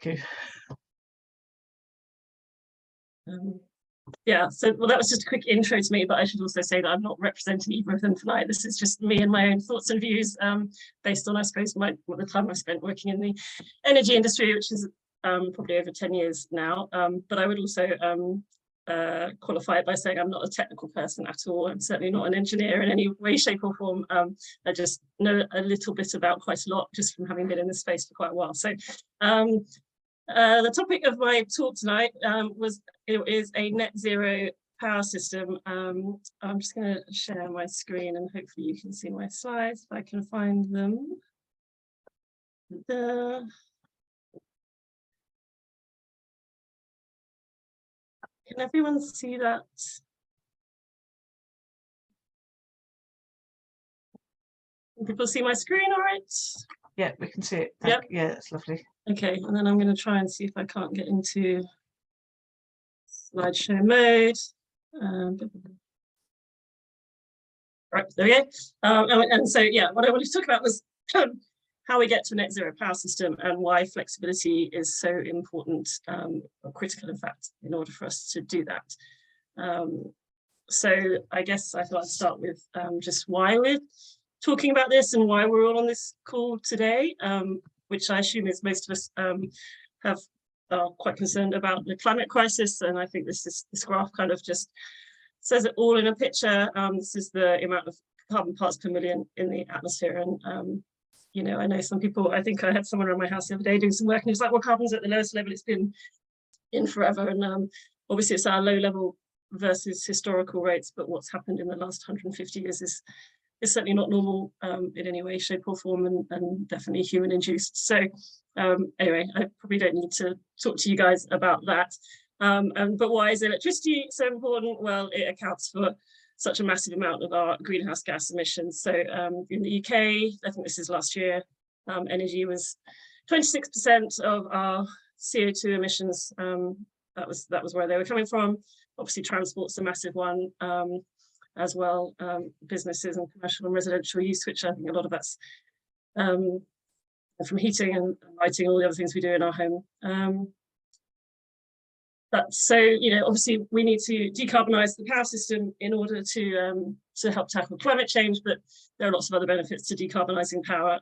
Thank you. Yeah, so well, that was just a quick intro to me, but I should also say that I'm not representing either of them tonight. This is just me and my own thoughts and views based on, I suppose, the time I've spent working in the energy industry, which is probably over 10 years now. But I would also qualify it by saying I'm not a technical person at all. I'm certainly not an engineer in any way, shape or form. I just know a little bit about quite a lot just from having been in this space for quite a while. So the topic of my talk tonight is a net zero power system. I'm just going to share my screen and hopefully you can see my slides if I can find them. Can everyone see that? Can people see my screen all right? Yeah, we can see it. Yep. Yeah, that's lovely. Okay, and then I'm going to try and see if I can't get into slideshow mode. Right, there we go. And so, yeah, what I wanted to talk about was how we get to a net zero power system and why flexibility is so important, or critical, in fact, in order for us to do that. So I guess I thought I'd start with just why we're talking about this and why we're all on this call today, which I assume is most of us are quite concerned about the climate crisis. And I think this graph kind of just says it all in a picture. This is the amount of carbon parts per million in the atmosphere. And, you know, I know some people, I think I had someone around my house the other day doing some work and it was like, well, carbon's at the lowest level it's been in forever. And obviously it's our low level versus historical rates, but what's happened in the last 150 years is certainly not normal in any way, shape or form, and definitely human induced. So anyway, I probably don't need to talk to you guys about that. But why is electricity so important? Well, it accounts for such a massive amount of our greenhouse gas emissions. So in the UK, I think this is last year, energy was 26% of our CO2 emissions. That was where they were coming from. Obviously, transport's a massive one as well. Businesses and commercial and residential use, which I think a lot of that's from heating and lighting, all the other things we do in our home. But so, you know, obviously we need to decarbonize the power system in order to help tackle climate change, but there are lots of other benefits to decarbonizing power,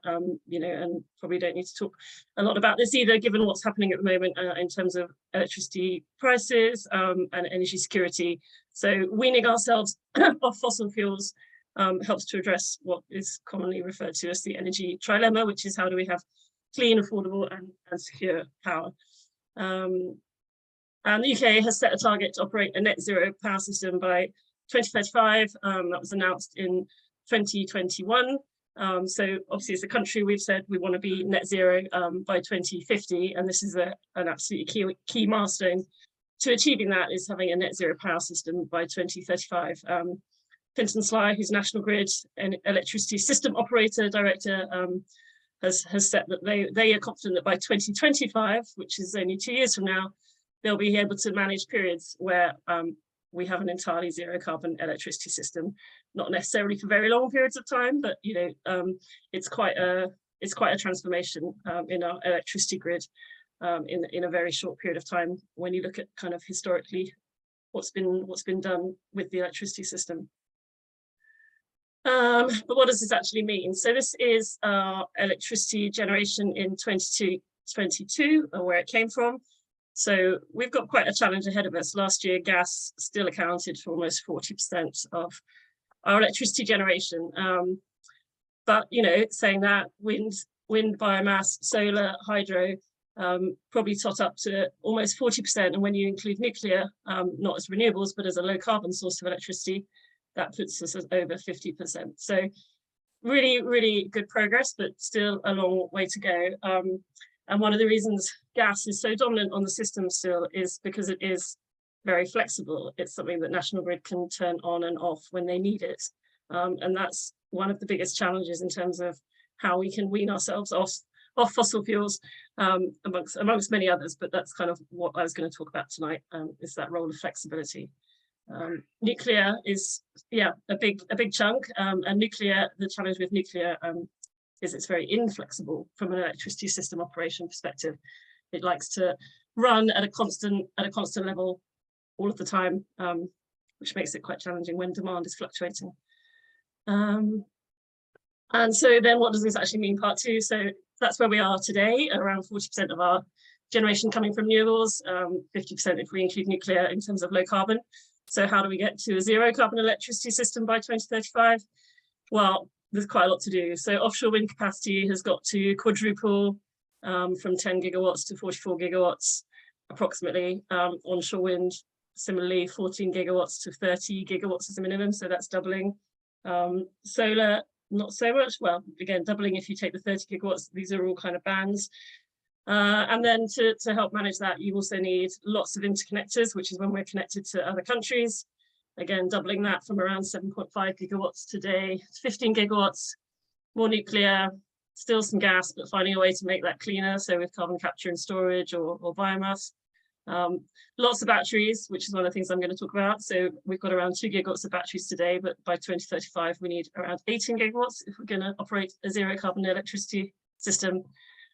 you know, and probably don't need to talk a lot about this either, given what's happening at the moment in terms of electricity prices and energy security. So weaning ourselves off fossil fuels helps to address what is commonly referred to as the energy trilemma, which is how do we have clean, affordable and secure power. And the UK has set a target to operate a net zero power system by 2035. That was announced in 2021. So obviously as a country, we've said we want to be net zero by 2050. And this is an absolutely key milestone to achieving that, is having a net zero power system by 2035. Fintan Sly, who's National Grid and Electricity System Operator Director, has said that they are confident that by 2025, which is only 2 years from now, they'll be able to manage periods where we have an entirely zero carbon electricity system, not necessarily for very long periods of time, but you know, it's quite a transformation in our electricity grid in a very short period of time when you look at kind of historically what's been done with the electricity system. But what does this actually mean? So this is our electricity generation in 2022, or where it came from. So we've got quite a challenge ahead of us. Last year, gas still accounted for almost 40% of our electricity generation. But, you know, saying that, wind, biomass, solar, hydro, probably tot up to almost 40%. And when you include nuclear, not as renewables, but as a low carbon source of electricity, that puts us at over 50%. So really, really good progress, but still a long way to go. And one of the reasons gas is so dominant on the system still is because it is very flexible. It's something that National Grid can turn on and off when they need it. And that's one of the biggest challenges in terms of how we can wean ourselves off fossil fuels, amongst many others. But that's kind of what I was going to talk about tonight, is that role of flexibility. Nuclear is, yeah, a big chunk, and nuclear, the challenge with nuclear is it's very inflexible from an electricity system operation perspective. it likes to run at a constant level all of the time, which makes it quite challenging when demand is fluctuating. And so then what does this actually mean, part two? So that's where we are today, around 40% of our generation coming from renewables, 50% if we include nuclear in terms of low carbon. So how do we get to a zero carbon electricity system by 2035? Well, there's quite a lot to do. So offshore wind capacity has got to quadruple from 10 gigawatts to 44 gigawatts approximately. Onshore wind, similarly, 14 gigawatts to 30 gigawatts as a minimum, so that's doubling. Solar, not so much. Well, again, doubling if you take the 30 gigawatts. These are all kind of bands. And then to help manage that, you also need lots of interconnectors, which is when we're connected to other countries. Again, doubling that from around 7.5 gigawatts today to 15 gigawatts, more nuclear, still some gas, but finding a way to make that cleaner. So with carbon capture and storage or biomass. Lots of batteries, which is one of the things I'm going to talk about. So we've got around 2 gigawatts of batteries today, but by 2035, we need around 18 gigawatts if we're going to operate a zero carbon electricity system.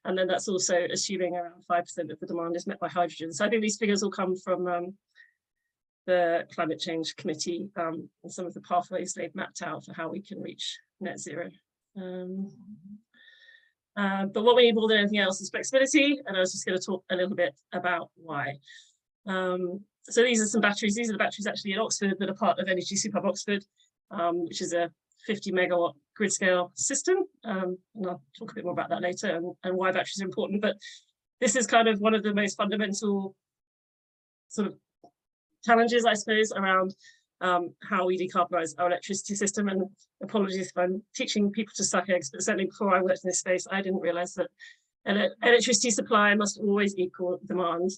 And then that's also assuming around 5% of the demand is met by hydrogen. So I think these figures will come from the Climate Change Committee and some of the pathways they've mapped out for how we can reach net zero. But what we need more than anything else is flexibility, and I was just going to talk a little bit about why. So these are some batteries. These are the batteries actually in Oxford that are part of Energy Superhub Oxford, which is a 50 megawatt grid scale system. And I'll talk a bit more about that later and why batteries are important. But this is kind of one of the most fundamental sort of challenges, I suppose, around how we decarbonize our electricity system. And apologies if I'm teaching people to suck eggs, but certainly before I worked in this space, I didn't realize that electricity supply must always equal demand,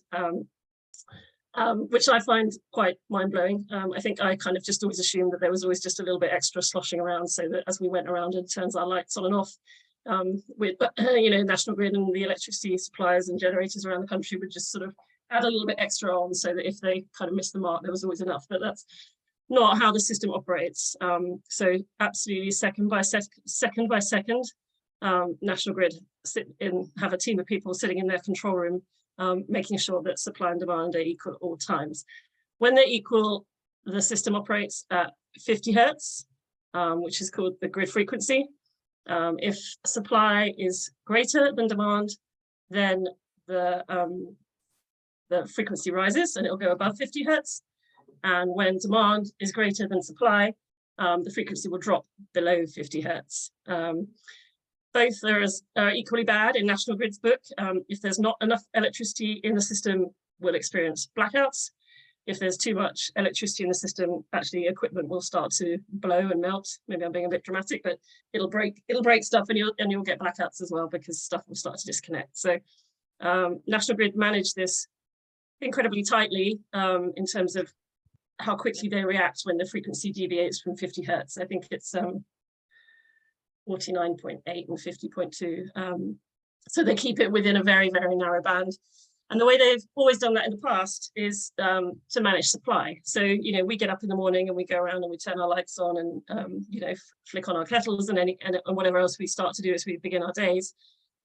which I find quite mind-blowing. I think I kind of just always assumed that there was always just a little bit extra sloshing around, so that as we went around and turns our lights on and off, with you know, National Grid and the electricity suppliers and generators around the country would just sort of add a little bit extra on, so that if they kind of missed the mark, there was always enough. But that's not how the system operates. So absolutely second by second, National Grid have a team of people sitting in their control room, making sure that supply and demand are equal at all times. When they're equal, the system operates at 50 hertz, which is called the grid frequency. If supply is greater than demand, then the frequency rises and it'll go above 50 hertz. And when demand is greater than supply, the frequency will drop below 50 hertz. Both are equally bad in National Grid's book. If there's not enough electricity in the system, we'll experience blackouts. If there's too much electricity in the system, actually equipment will start to blow and melt. Maybe I'm being a bit dramatic, but it'll break stuff, and you'll get blackouts as well, because stuff will start to disconnect. So National Grid manage this incredibly tightly in terms of how quickly they react when the frequency deviates from 50 hertz. I think it's 49.8 and 50.2. So they keep it within a very, very narrow band. And the way they've always done that in the past is to manage supply. So, you know, we get up in the morning and we go around and we turn our lights on and, you know, flick on our kettles and whatever else we start to do as we begin our days.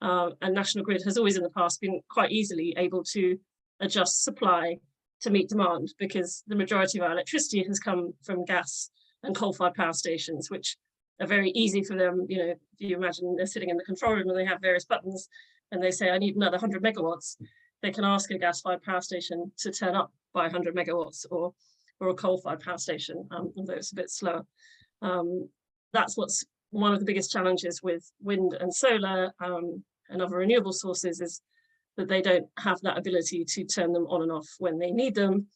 And National Grid has always in the past been quite easily able to adjust supply to meet demand, because the majority of our electricity has come from gas and coal-fired power stations, which are very easy for them. You know, if you imagine they're sitting in the control room and they have various buttons and they say, I need another 100 megawatts. They can ask a gas-fired power station to turn up by 100 megawatts or a coal-fired power station, although it's a bit slower. That's what's one of the biggest challenges with wind and solar and other renewable sources, is that they don't have that ability to turn them on and off when they need them.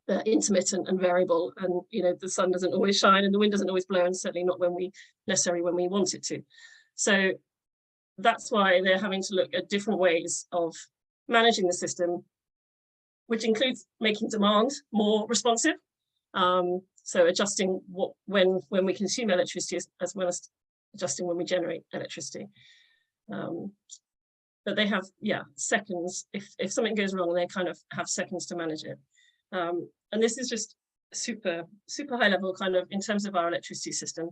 They're intermittent and variable, and you know, the sun doesn't always shine and the wind doesn't always blow, and certainly not necessarily when we want it to. So that's why they're having to look at different ways of managing the system, which includes making demand more responsive. So adjusting when we consume electricity as well as adjusting when we generate electricity. But they have, seconds. If something goes wrong, they kind of have seconds to manage it. And this is just super high level, kind of in terms of our electricity system,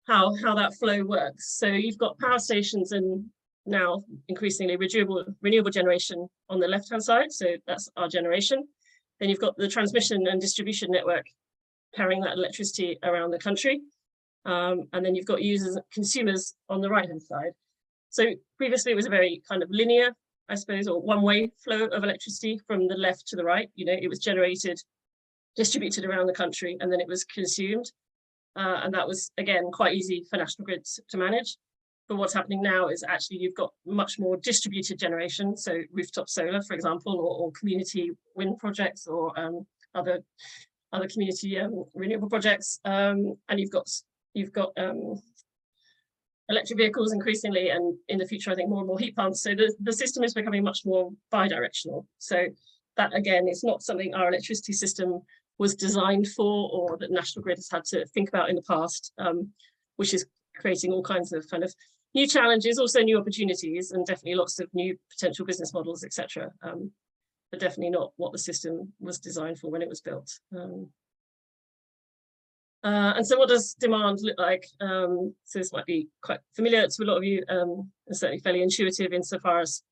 how that flow works. So you've got power stations and now increasingly renewable generation on the left-hand side, so that's our generation. Then you've got the transmission and distribution network carrying that electricity around the country. And then you've got users, consumers on the right-hand side. So previously it was a very kind of linear, I suppose, or one-way flow of electricity from the left to the right. You know, it was generated, distributed around the country, and then it was consumed. And that was, again, quite easy for national grids to manage. But what's happening now is actually you've got much more distributed generation, so rooftop solar, for example, or community wind projects, or other community renewable projects, and you've got electric vehicles increasingly, and in the future I think more and more heat pumps. So the system is becoming much more bi-directional. So that, again, is not something our electricity system was designed for, or that National Grid has had to think about in the past, which is creating all kinds of kind of new challenges, also new opportunities, and definitely lots of new potential business models, etc. But definitely not what the system was designed for when it was built. And so what does demand look like? So this might be quite familiar to a lot of you, and certainly fairly intuitive insofar as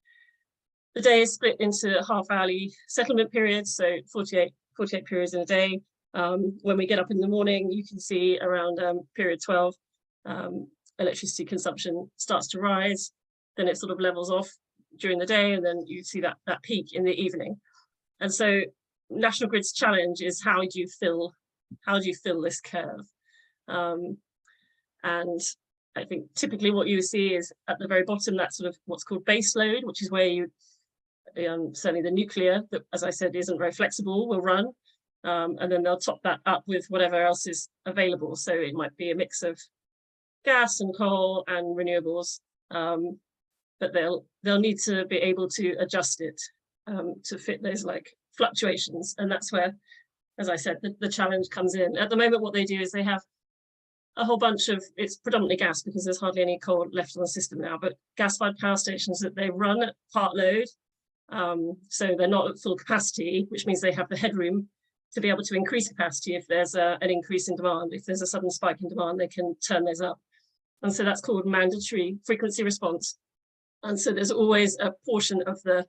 the day is split into half-hourly settlement periods, so 48 periods in a day. When we get up in the morning, you can see around period 12, electricity consumption starts to rise, then it sort of levels off during the day, and then you see that peak in the evening. And so National Grid's challenge is how do you fill this curve? And I think typically what you see is at the very bottom, that sort of what's called base load, which is where you, certainly the nuclear, that, as I said, isn't very flexible, will run. And then they'll top that up with whatever else is available. So it might be a mix of gas and coal and renewables, but they'll need to be able to adjust it to fit those like fluctuations. And that's where, as I said, the challenge comes in. At the moment, what they do is they have a whole bunch of, it's predominantly gas because there's hardly any coal left on the system now, but gas-fired power stations that they run at part load. So they're not at full capacity, which means they have the headroom to be able to increase capacity if there's an increase in demand. If there's a sudden spike in demand, they can turn those up. And so that's called mandatory frequency response. And so there's always a portion of the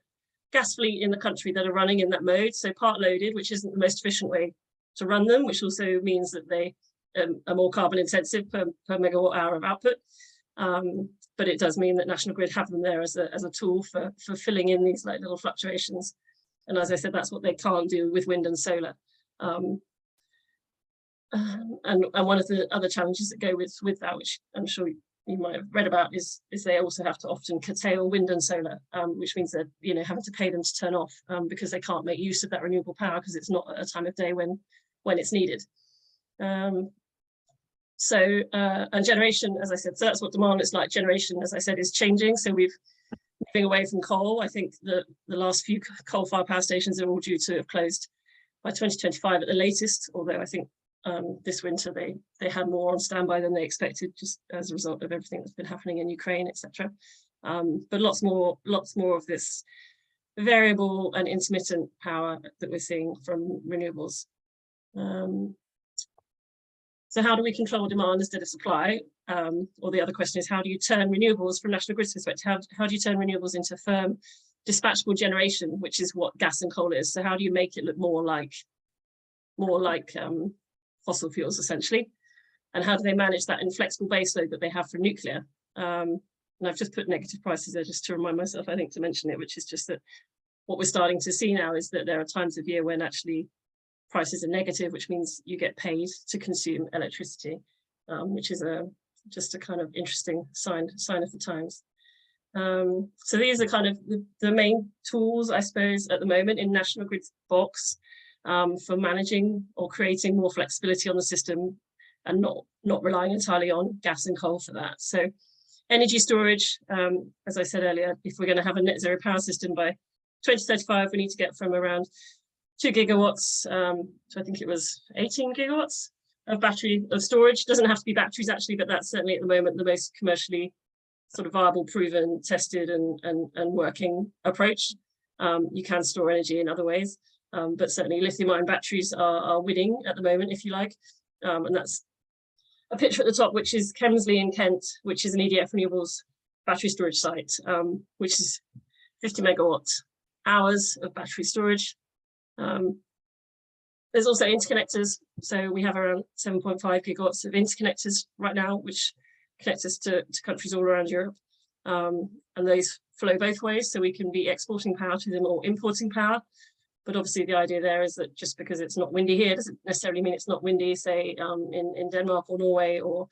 gas fleet in the country that are running in that mode. So part loaded, which isn't the most efficient way to run them, which also means that they are more carbon intensive per megawatt hour of output. But it does mean that National Grid have them there as a tool for filling in these like little fluctuations. And as I said, that's what they can't do with wind and solar. And one of the other challenges that go with that, which I'm sure you might have read about, is they also have to often curtail wind and solar, which means that having to pay them to turn off because they can't make use of that renewable power because it's not at a time of day when it's needed. And generation, as I said, so that's what demand is like. Generation, as I said, is changing. So we've moving away from coal. I think the last few coal-fired power stations are all due to have closed by 2025 at the latest, although I think this winter they had more on standby than they expected, just as a result of everything that's been happening in Ukraine, etc. But lots more of this variable and intermittent power that we're seeing from renewables. So how do we control demand instead of supply? Or the other question is, how do you turn renewables from National Grid's perspective? How do you turn renewables into firm dispatchable generation, which is what gas and coal is? So how do you make it look more like fossil fuels, essentially? And how do they manage that inflexible baseload that they have for nuclear? And I've just put negative prices there just to remind myself, I think, to mention it, which is just that what we're starting to see now is that there are times of year when actually prices are negative, which means you get paid to consume electricity, which is just a kind of interesting sign of the times. So these are kind of the main tools, I suppose, at the moment in National Grid's box for managing or creating more flexibility on the system and not relying entirely on gas and coal for that. So energy storage, as I said earlier, if we're going to have a net zero power system by 2035, we need to get from around 2 gigawatts to I think it was 18 gigawatts of storage. Doesn't have to be batteries actually, but that's certainly at the moment the most commercially sort of viable, proven, tested and working approach. You can store energy in other ways, but certainly lithium-ion batteries are winning at the moment, if you like. And that's a picture at the top, which is Kemsley in Kent, which is an EDF Renewables battery storage site, which is 50 megawatt hours of battery storage. There's also interconnectors. So we have around 7.5 gigawatts of interconnectors right now, which connect us to countries all around Europe. And those flow both ways. So we can be exporting power to them or importing power. But obviously the idea there is that just because it's not windy here doesn't necessarily mean it's not windy, say, in Denmark or Norway, or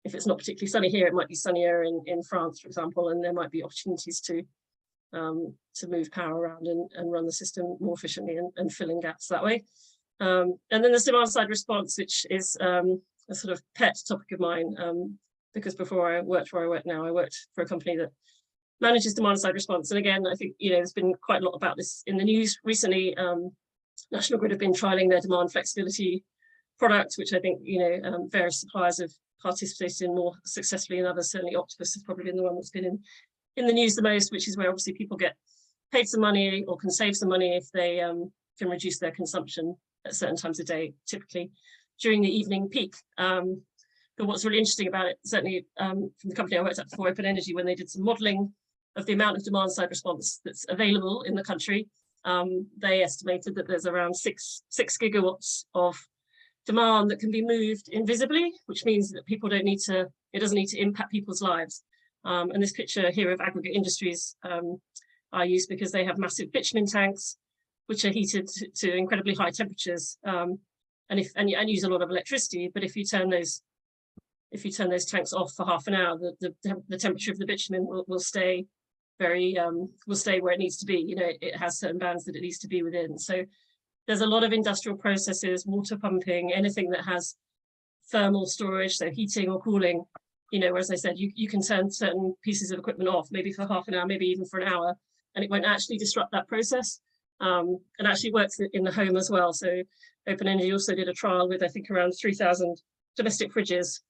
if it's not particularly sunny here, it might be sunnier in France, for example, and there might be opportunities to move power around and run the system more efficiently and fill in gaps that way. And then there's demand side response, which is a sort of pet topic of mine, because before I worked where I work now, I worked for a company that manages demand side response. And again, I think, there's been quite a lot about this in the news recently. National Grid have been trialing their demand flexibility product, which I think, various suppliers have participated in more successfully than others. Certainly Octopus has probably been the one that's been in the news the most, which is where obviously people get paid some money or can save some money if they can reduce their consumption at certain times of day, typically during the evening peak. But what's really interesting about it, certainly from the company I worked at before, Open Energy, when they did some modelling of the amount of demand side response that's available in the country, they estimated that there's around 6 gigawatts of demand that can be moved invisibly, which means that people don't need to, it doesn't need to impact people's lives. And this picture here of Aggregate Industries I use because they have massive bitumen tanks, which are heated to incredibly high temperatures, and use a lot of electricity. But if you turn those tanks off for half an hour, the temperature of the bitumen will stay will stay where it needs to be. It has certain bands that it needs to be within. So there's a lot of industrial processes, water pumping, anything that has thermal storage, so heating or cooling. Where, as I said, you can turn certain pieces of equipment off, maybe for half an hour, maybe even for an hour, and it won't actually disrupt that process. And actually works in the home as well. So Open Energy also did a trial with, I think, around 3,000 domestic fridges.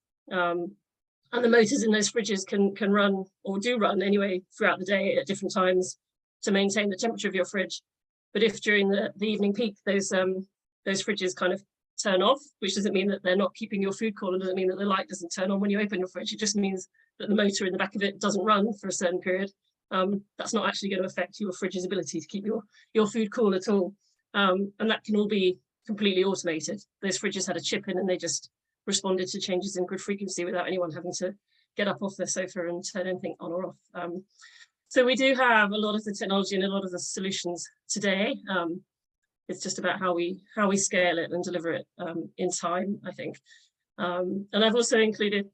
And the motors in those fridges can run, or do run anyway, throughout the day at different times to maintain the temperature of your fridge. But if during the evening peak, those fridges kind of turn off, which doesn't mean that they're not keeping your food cool, and doesn't mean that the light doesn't turn on when you open your fridge. It just means that the motor in the back of it doesn't run for a certain period. That's not actually going to affect your fridge's ability to keep your food cool at all. And that can all be completely automated. Those fridges had a chip in and they just responded to changes in grid frequency without anyone having to get up off their sofa and turn anything on or off. So we do have a lot of the technology and a lot of the solutions today. It's just about how we scale it and deliver it in time, I think. And I've also included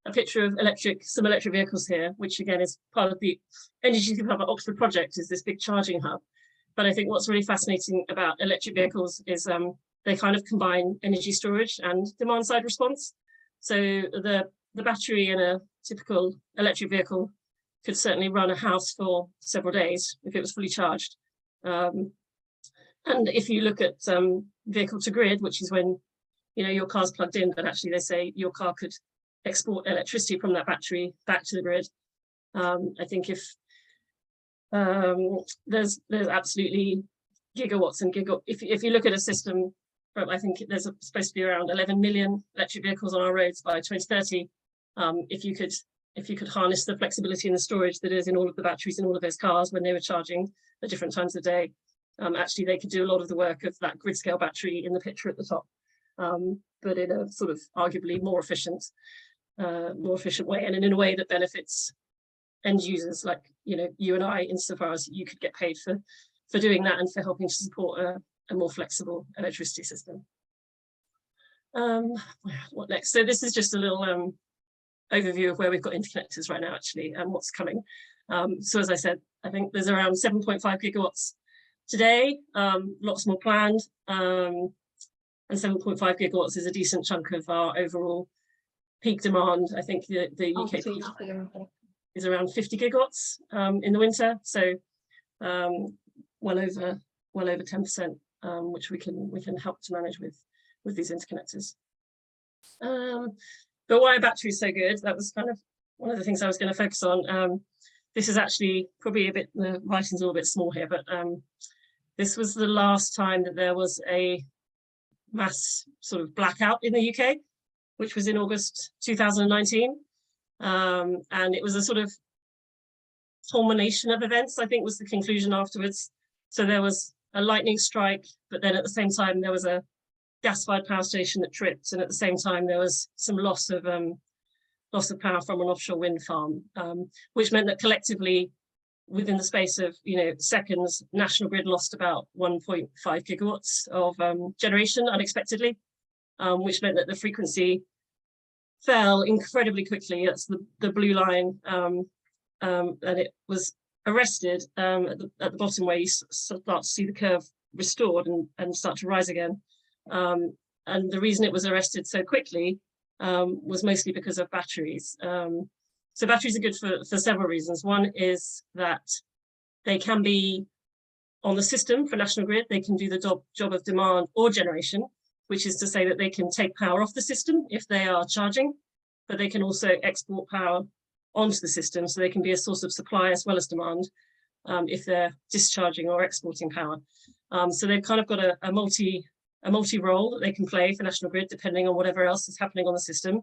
a picture of some electric vehicles here, which again is part of the Energy Hub at Oxford project, is this big charging hub. But I think what's really fascinating about electric vehicles is they kind of combine energy storage and demand side response. So the battery in a typical electric vehicle could certainly run a house for several days if it was fully charged. And if you look at vehicle to grid, which is when your car's plugged in, but actually they say your car could export electricity from that battery back to the grid. I think if there's absolutely gigawatts and gigawatts. If you look at a system, I think there's supposed to be around 11 million electric vehicles on our roads by 2030. If you could harness the flexibility and the storage that is in all of the batteries in all of those cars when they were charging at different times of the day, actually they could do a lot of the work of that grid scale battery in the picture at the top, but in a sort of arguably more efficient way, and in a way that benefits end users like you and I, insofar as you could get paid for doing that and for helping to support a more flexible electricity system. What next? So this is just a little overview of where we've got interconnectors right now, actually, and what's coming. So as I said, I think there's around 7.5 gigawatts today, lots more planned, and 7.5 gigawatts is a decent chunk of our overall peak demand. I think the UK peak is around 50 gigawatts in the winter, so well over 10%, which we can help to manage with these interconnectors. But why are batteries so good? That was kind of one of the things I was going to focus on. This is actually probably a bit, the writing's a little bit small here, but this was the last time that there was a mass sort of blackout in the UK, which was in August 2019. And it was a sort of culmination of events, I think, was the conclusion afterwards. So there was a lightning strike, but then at the same time there was a gas-fired power station that tripped, and at the same time there was some loss of power from an offshore wind farm, which meant that collectively, within the space of seconds, National Grid lost about 1.5 gigawatts of generation unexpectedly, which meant that the frequency fell incredibly quickly. That's the blue line, and it was arrested at the bottom, where you start to see the curve restored and start to rise again. And the reason it was arrested so quickly was mostly because of batteries. So batteries are good for several reasons. One is that they can be on the system for National Grid. They can do the job of demand or generation, which is to say that they can take power off the system if they are charging, but they can also export power onto the system, so they can be a source of supply as well as demand if they're discharging or exporting power. So they've kind of got a multi role that they can play for National Grid, depending on whatever else is happening on the system.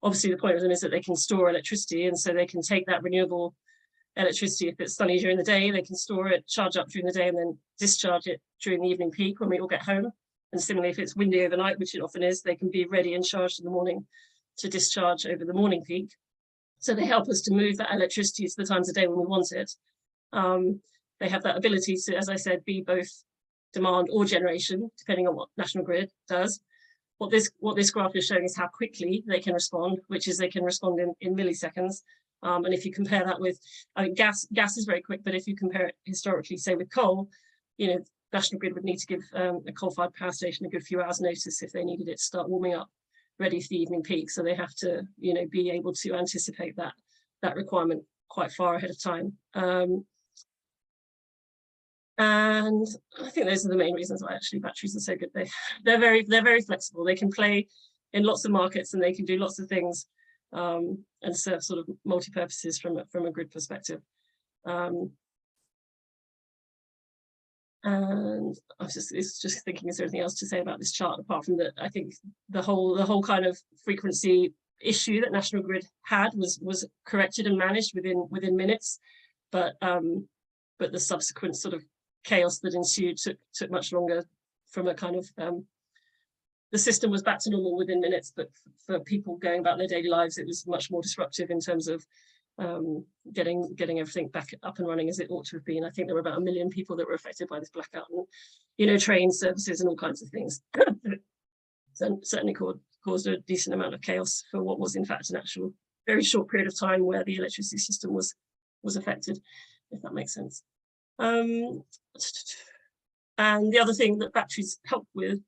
Obviously, the point of them is that they can store electricity, and so they can take that renewable electricity. If it's sunny during the day, they can store it, charge up during the day, and then discharge it during the evening peak when we all get home. And similarly, if it's windy overnight, which it often is, they can be ready and charged in the morning to discharge over the morning peak. So they help us to move that electricity to the times of day when we want it. They have that ability to, as I said, be both demand or generation, depending on what National Grid does. What this graph is showing is how quickly they can respond, which is they can respond in milliseconds. And if you compare that with, I mean, gas is very quick, but if you compare it historically, say with coal, National Grid would need to give a coal-fired power station a good few hours notice if they needed it to start warming up, ready for the evening peak. So they have to, be able to anticipate that requirement quite far ahead of time. And I think those are the main reasons why actually batteries are so good. They're very flexible. They can play in lots of markets, and they can do lots of things and serve sort of multi-purposes from a grid perspective. And I was just thinking, is there anything else to say about this chart apart from that? I think the whole kind of frequency issue that National Grid had was corrected and managed within minutes, but the subsequent sort of chaos that ensued took much longer. From a kind of the system was back to normal within minutes, but for people going about their daily lives, it was much more disruptive in terms of getting everything back up and running as it ought to have been. I think there were about 1 million people that were affected by this blackout, and train services and all kinds of things. So certainly caused a decent amount of chaos for what was in fact an actual very short period of time where the electricity system was affected, if that makes sense. And the other thing that batteries help with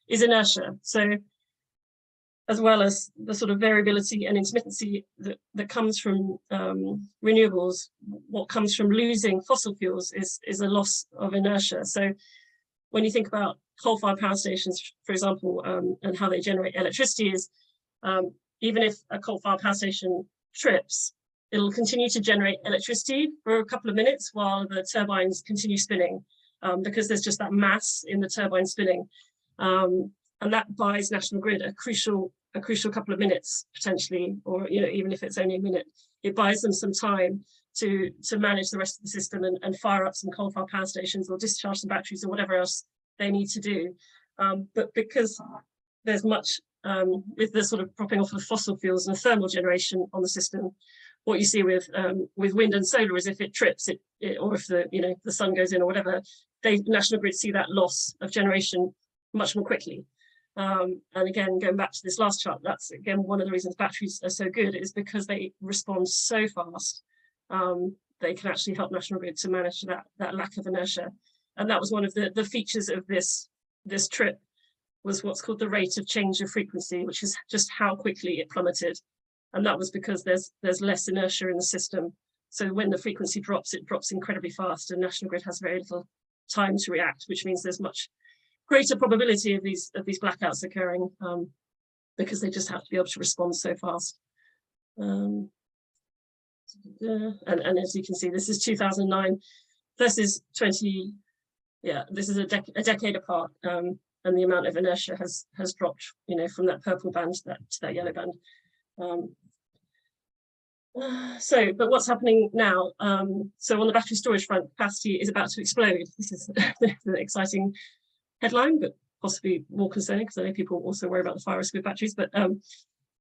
is inertia. So as well as the sort of variability and intermittency that comes from renewables, what comes from losing fossil fuels is a loss of inertia. So when you think about coal-fired power stations, for example, and how they generate electricity, is even if a coal-fired power station trips, it'll continue to generate electricity for a couple of minutes while the turbines continue spinning, because there's just that mass in the turbine spinning. And that buys National Grid a crucial couple of minutes potentially, or even if it's only a minute, it buys them some time to manage the rest of the system and fire up some coal-fired power stations or discharge some batteries or whatever else they need to do. But because there's much with the sort of propping off of fossil fuels and the thermal generation on the system, what you see with wind and solar is if it trips, or if the sun goes in or whatever, National Grid see that loss of generation much more quickly. And again, going back to this last chart, that's again one of the reasons batteries are so good, is because they respond so fast. They can actually help National Grid to manage that lack of inertia. And that was one of the features of this trip, was what's called the rate of change of frequency, which is just how quickly it plummeted. And that was because there's less inertia in the system. So when the frequency drops, it drops incredibly fast, and National Grid has very little time to react, which means there's much greater probability of these blackouts occurring, because they just have to be able to respond so fast. And as you can see, this is 2009 versus 20. Yeah, this is a decade apart, and the amount of inertia has dropped, from that purple band to that yellow band. But what's happening now? So on the battery storage front, capacity is about to explode. This is the exciting headline, but possibly more concerning because I know people also worry about the fire risk with batteries. But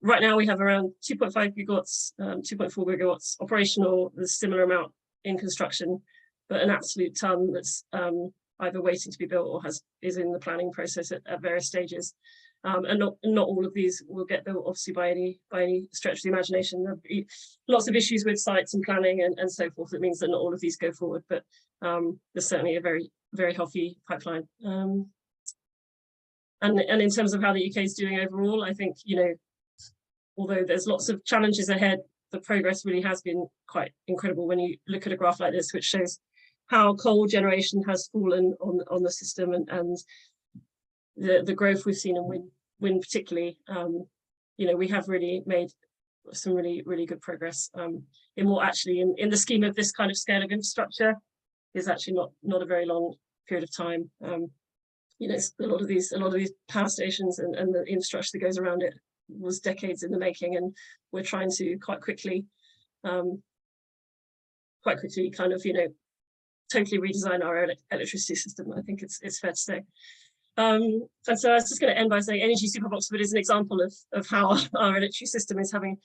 right now we have around 2.5 gigawatts, 2.4 gigawatts operational. There's a similar amount in construction, but an absolute ton that's either waiting to be built or is in the planning process at various stages. And not all of these will get built, obviously, by any stretch of the imagination. There'll be lots of issues with sites and planning and so forth. It means that not all of these go forward, but there's certainly a very, very healthy pipeline. And in terms of how the UK is doing overall, I think, you know, although there's lots of challenges ahead, the progress really has been quite incredible when you look at a graph like this, which shows how coal generation has fallen on the system and the growth we've seen in wind particularly. You know, we have really made some really, really good progress in what actually in the scheme of this kind of scale of infrastructure is actually not a very long period of time. You know, a lot of these power stations and the infrastructure that goes around it was decades in the making, and we're trying to quite quickly kind of, you know, totally redesign our electricity system. I think it's fair to say. And so I was just going to end by saying Energy Super Oxford is an example of how our electricity system is having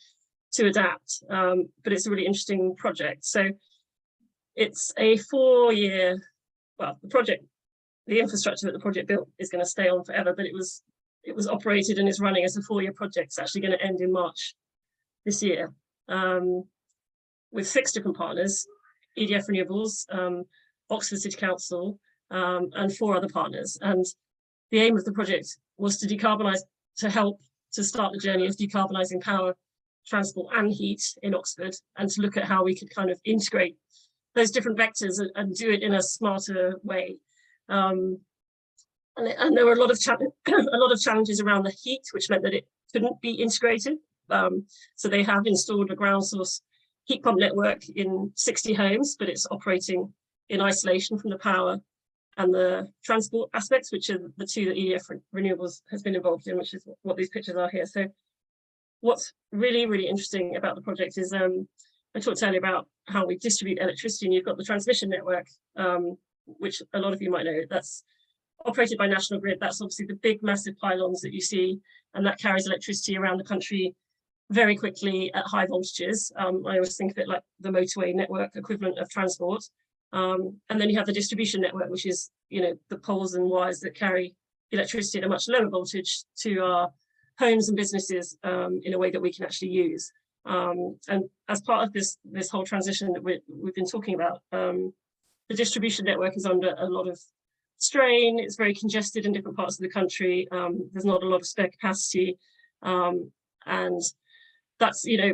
to adapt, but it's a really interesting project. So it's a 4-year, well, the infrastructure that the project built is going to stay on forever, but it was operated and is running as a 4-year project. It's actually going to end in March this year, with 6 different partners: EDF Renewables, Oxford City Council, and 4 other partners. And the aim of the project was to decarbonise, to help to start the journey of decarbonising power, transport and heat in Oxford, and to look at how we could kind of integrate those different vectors and do it in a smarter way. And there were a lot of challenges around the heat, which meant that it couldn't be integrated. So they have installed a ground source heat pump network in 60 homes, but it's operating in isolation from the power and the transport aspects, which are the 2 that EDF Renewables has been involved in, which is what these pictures are here. So what's really, really interesting about the project is I talked earlier about how we distribute electricity, and you've got the transmission network, which a lot of you might know. That's operated by National Grid. That's obviously the big, massive pylons that you see, and that carries electricity around the country very quickly at high voltages. I always think of it like the motorway network equivalent of transport. And then you have the distribution network, which is, you know, the poles and wires that carry electricity at a much lower voltage to our homes and businesses in a way that we can actually use. And as part of this whole transition that we've been talking about, the distribution network is under a lot of strain. It's very congested in different parts of the country. There's not a lot of spare capacity, and that's, you know,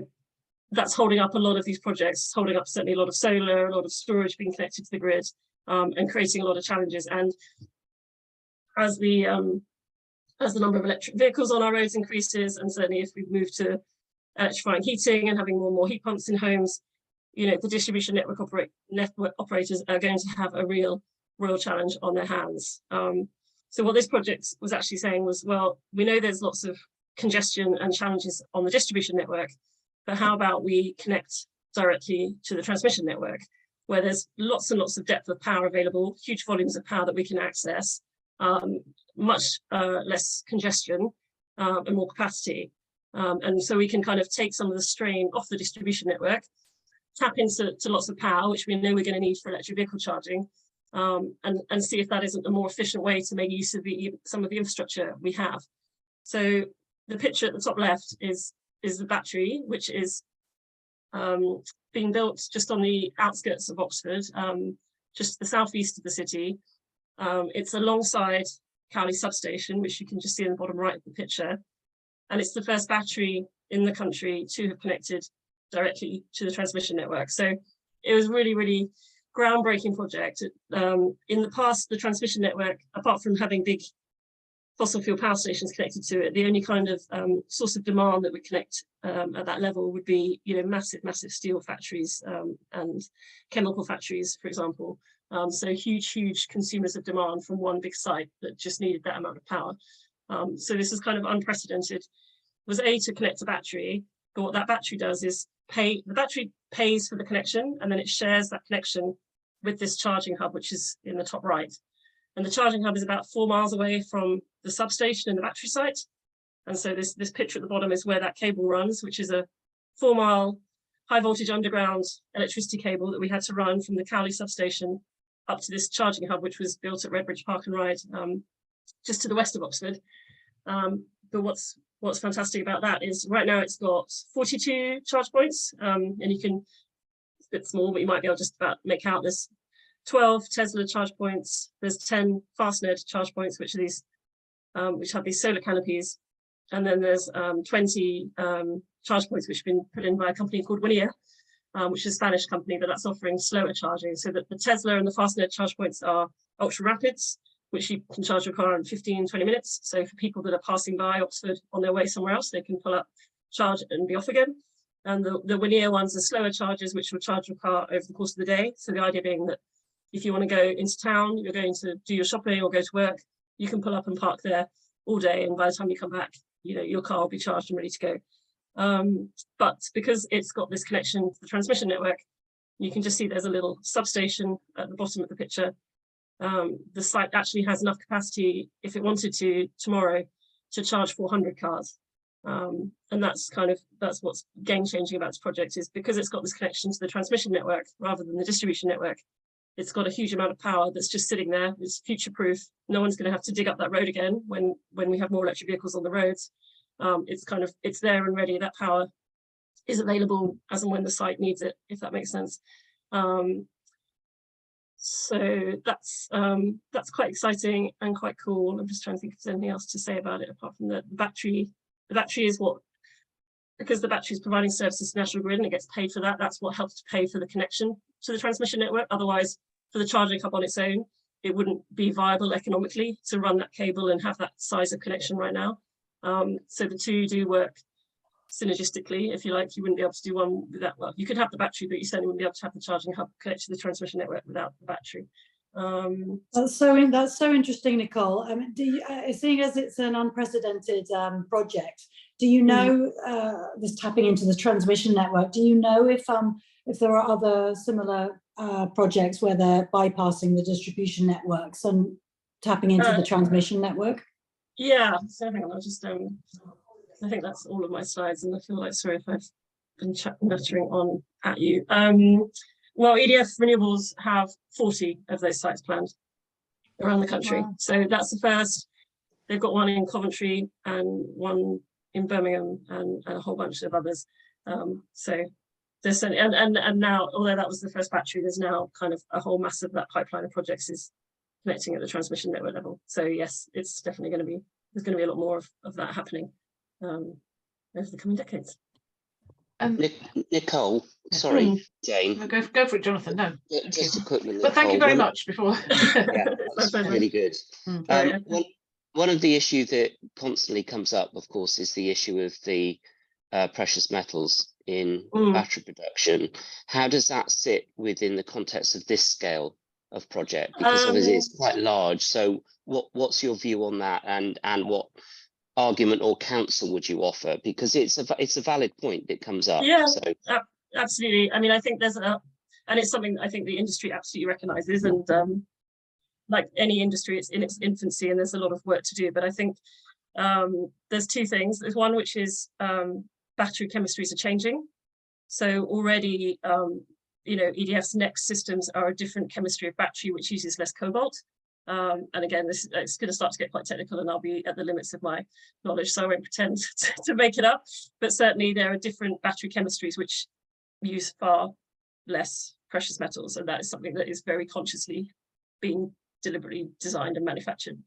that's holding up a lot of these projects, holding up certainly a lot of solar, a lot of storage being connected to the grid, and creating a lot of challenges. And as the number of electric vehicles on our roads increases, and certainly if we move to electrifying heating and having more and more heat pumps in homes, you know, the distribution network operators are going to have a real challenge on their hands. So what this project was actually saying was, well, we know there's lots of congestion and challenges on the distribution network, but how about we connect directly to the transmission network, where there's lots and lots of depth of power available, huge volumes of power that we can access, much less congestion and more capacity. And so we can kind of take some of the strain off the distribution network, tap into lots of power, which we know we're going to need for electric vehicle charging, and see if that isn't a more efficient way to make use of some of the infrastructure we have. So the picture at the top left is the battery, which is being built just on the outskirts of Oxford, just the southeast of the city. It's alongside Cowley substation, which you can just see in the bottom right of the picture. And it's the first battery in the country to have connected directly to the transmission network. So it was really, really groundbreaking project. In the past, the transmission network, apart from having big fossil fuel power stations connected to it, the only kind of source of demand that would connect at that level would be, you know, massive steel factories and chemical factories, for example. So huge consumers of demand from one big site that just needed that amount of power. So this is kind of unprecedented. Was A, to connect a battery, But what that battery does is the battery pays for the connection, and then it shares that connection with this charging hub, which is in the top right. And the charging hub is about 4 miles away from the substation and the battery site. And so this picture at the bottom is where that cable runs, which is a 4-mile high voltage underground electricity cable that we had to run from the Cowley substation up to this charging hub, which was built at Redbridge Park and Ride, just to the west of Oxford. But what's fantastic about that is right now it's got 42 charge points, and you can, it's a bit small, but you might be able to just about make out there's 12 Tesla charge points, there's 10 Fastned charge points, which are these, which have these solar canopies. And then there's 20 charge points which have been put in by a company called Winia, which is a Spanish company, but that's offering slower charging. So that the Tesla and the Fastned charge points are ultra rapids, which you can charge your car in 15, 20 minutes. So for people that are passing by Oxford on their way somewhere else, they can pull up, charge and be off again. And the Winia ones are slower charges, which will charge your car over the course of the day. So the idea being that if you want to go into town, you're going to do your shopping or go to work, you can pull up and park there all day. And by the time you come back, you know, your ar will be charged and ready to go. But because it's got this connection to the transmission network, you can just see there's a little substation at the bottom of the picture. The site actually has enough capacity, if it wanted to, tomorrow, to charge 400 cars. And that's what's game-changing about this project, is because it's got this connection to the transmission network rather than the distribution network. It's got a huge amount of power that's just sitting there. It's future-proof. No one's going to have to dig up that road again when we have more electric vehicles on the roads. It's there and ready. That power is available as and when the site needs it, if that makes sense. So that's quite exciting and quite cool. I'm just trying to think if there's anything else to say about it apart from the battery. The battery is what, because the battery is providing services to National Grid and it gets paid for that. That's what helps to pay for the connection to the transmission network. Otherwise, for the charging hub on its own, it wouldn't be viable economically to run that cable and have that size of connection right now. So the two do work synergistically, if you like. You wouldn't be able to do one without, well, you could have the battery, but you certainly wouldn't be able to have the charging hub connect to the transmission network without the battery. That's so interesting, Nicole. Seeing as it's an unprecedented project, do you know, this tapping into the transmission network, do you know if there are other similar projects where they're bypassing the distribution networks and tapping into the transmission network? Yeah, so hang on, I'll just I think that's all of my slides, and I feel like, sorry if I've been nattering on at you. Well, EDF Renewables have 40 of those sites planned around the country. Wow. So that's the first. They've got one in Coventry and one in Birmingham and a whole bunch of others. So there's and now, although that was the first battery, there's now kind of a whole mass of that pipeline of projects is connecting at the transmission network level. So yes, it's definitely going to be, there's going to be a lot more of that happening over the coming decades. Nicole, sorry, Jane. No, go for it, Jonathan. No, just a quick one. But thank you very much. Before, yeah, that's really good. One of the issues that constantly comes up, of course, is the issue of the precious metals in battery production. How does that sit within the context of this scale of project? Because obviously it's quite large. So what's your view on that, and what argument or counsel would you offer? Because it's a valid point that comes up. Yeah, so. Absolutely. I mean, I think and it's something I think the industry absolutely recognises, and like any industry, it's in its infancy and there's a lot of work to do. But I think there's two things. There's one, which is battery chemistries are changing. So already, EDF's next systems are a different chemistry of battery, which uses less cobalt. And again, it's going to start to get quite technical, and I'll be at the limits of my knowledge, so I won't pretend to make it up. But certainly there are different battery chemistries which use far less precious metals, and that is something that is very consciously being deliberately designed and manufactured,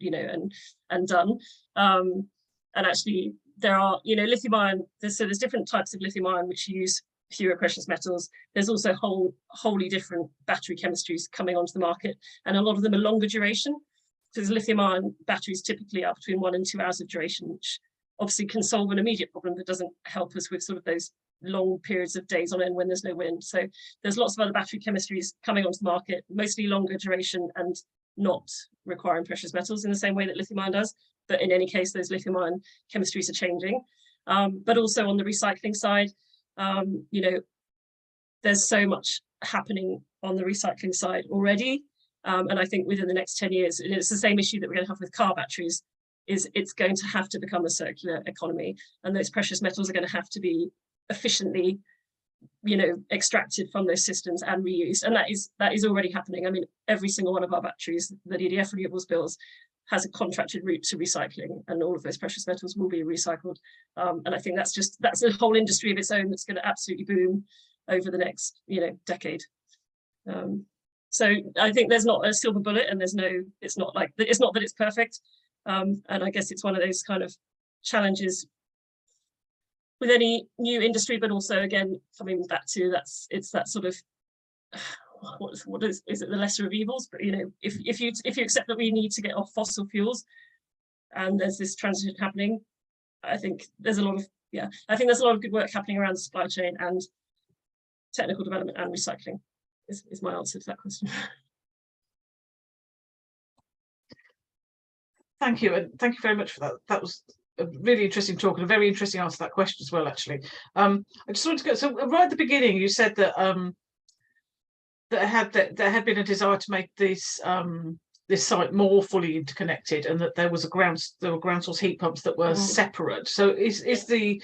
and done. And actually, there are, lithium ion. There's different types of lithium ion which use fewer precious metals. There's also wholly different battery chemistries coming onto the market, and a lot of them are longer duration, because lithium ion batteries typically are between 1 and 2 hours of duration, which obviously can solve an immediate problem, but doesn't help us with sort of those long periods of days on end when there's no wind. So there's lots of other battery chemistries coming onto the market, mostly longer duration and not requiring precious metals in the same way that lithium ion does. But in any case, those lithium ion chemistries are changing. But also on the recycling side, You know, there's so much happening on the recycling side already. And I think within the next 10 years, and it's the same issue that we're going to have with car batteries, is it's going to have to become a circular economy. And those precious metals are going to have to be efficiently, you know, extracted from those systems and reused. And that is already happening. I mean, every single one of our batteries that EDF Renewables builds has a contracted route to recycling, and all of those precious metals will be recycled. And I think that's a whole industry of its own that's going to absolutely boom over the next, you know, decade. So I think there's not a silver bullet, and it's not that it's perfect. And I guess it's one of those kind of challenges with any new industry, but also again coming back to it's that sort of what is it, the lesser of evils? But you know, if you accept that we need to get off fossil fuels, and there's this transition happening, I think there's a lot of good work happening around the supply chain and technical development and recycling. Is my answer to that question. Thank you, and thank you very much for that. That was a really interesting talk and a very interesting answer to that question as well, actually. I just wanted to go, so right at the beginning you said that there had been a desire to make this this site more fully interconnected, and that there were ground source heat pumps that were separate. So is the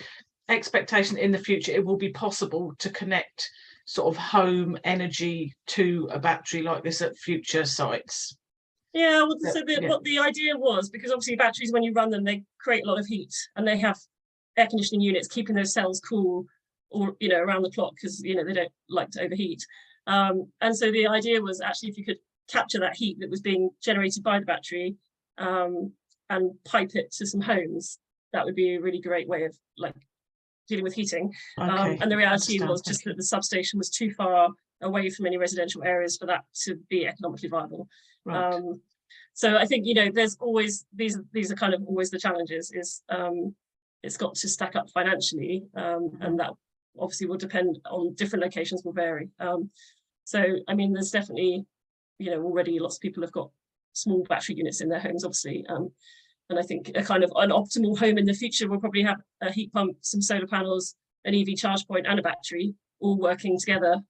expectation in the future it will be possible to connect sort of home energy to a battery like this at future sites? Yeah, well, so what the idea was, because obviously batteries, when you run them, they create a lot of heat, and they have air conditioning units keeping those cells cool, or you know, around the clock, because you know they don't like to overheat. And so the idea was actually if you could capture that heat that was being generated by the battery, and pipe it to some homes, that would be a really great way of like dealing with heating. Okay, and the reality was just that the substation was too far away from any residential areas for that to be economically viable. Right. So I think, you know, there's always these are kind of always the challenges, is it's got to stack up financially, and that obviously will depend on different locations, will vary. So I mean, there's definitely, you know, already lots of people have got small battery units in their homes, obviously. And I think a kind of an optimal home in the future will probably have a heat pump, some solar panels, an EV charge point, and a battery all working together,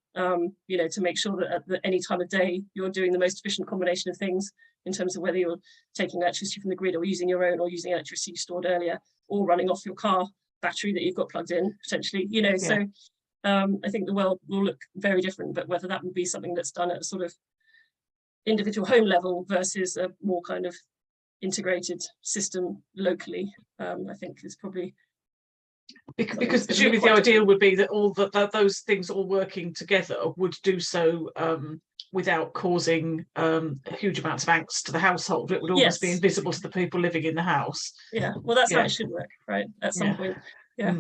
you know, to make sure that at any time of day you're doing the most efficient combination of things in terms of whether you're taking electricity from the grid or using your own, or using electricity stored earlier, or running off your car battery that you've got plugged in potentially, you know. Yeah. So I think the world will look very different, but whether that would be something that's done at a sort of individual home level versus a more kind of integrated system locally, I think is probably, because presumably the ideal would be that all those things all working together would do so without causing huge amounts of angst to the household. It would almost be invisible to the people living in the house. Yeah, well, that's how it should work, right? At some point. Yeah.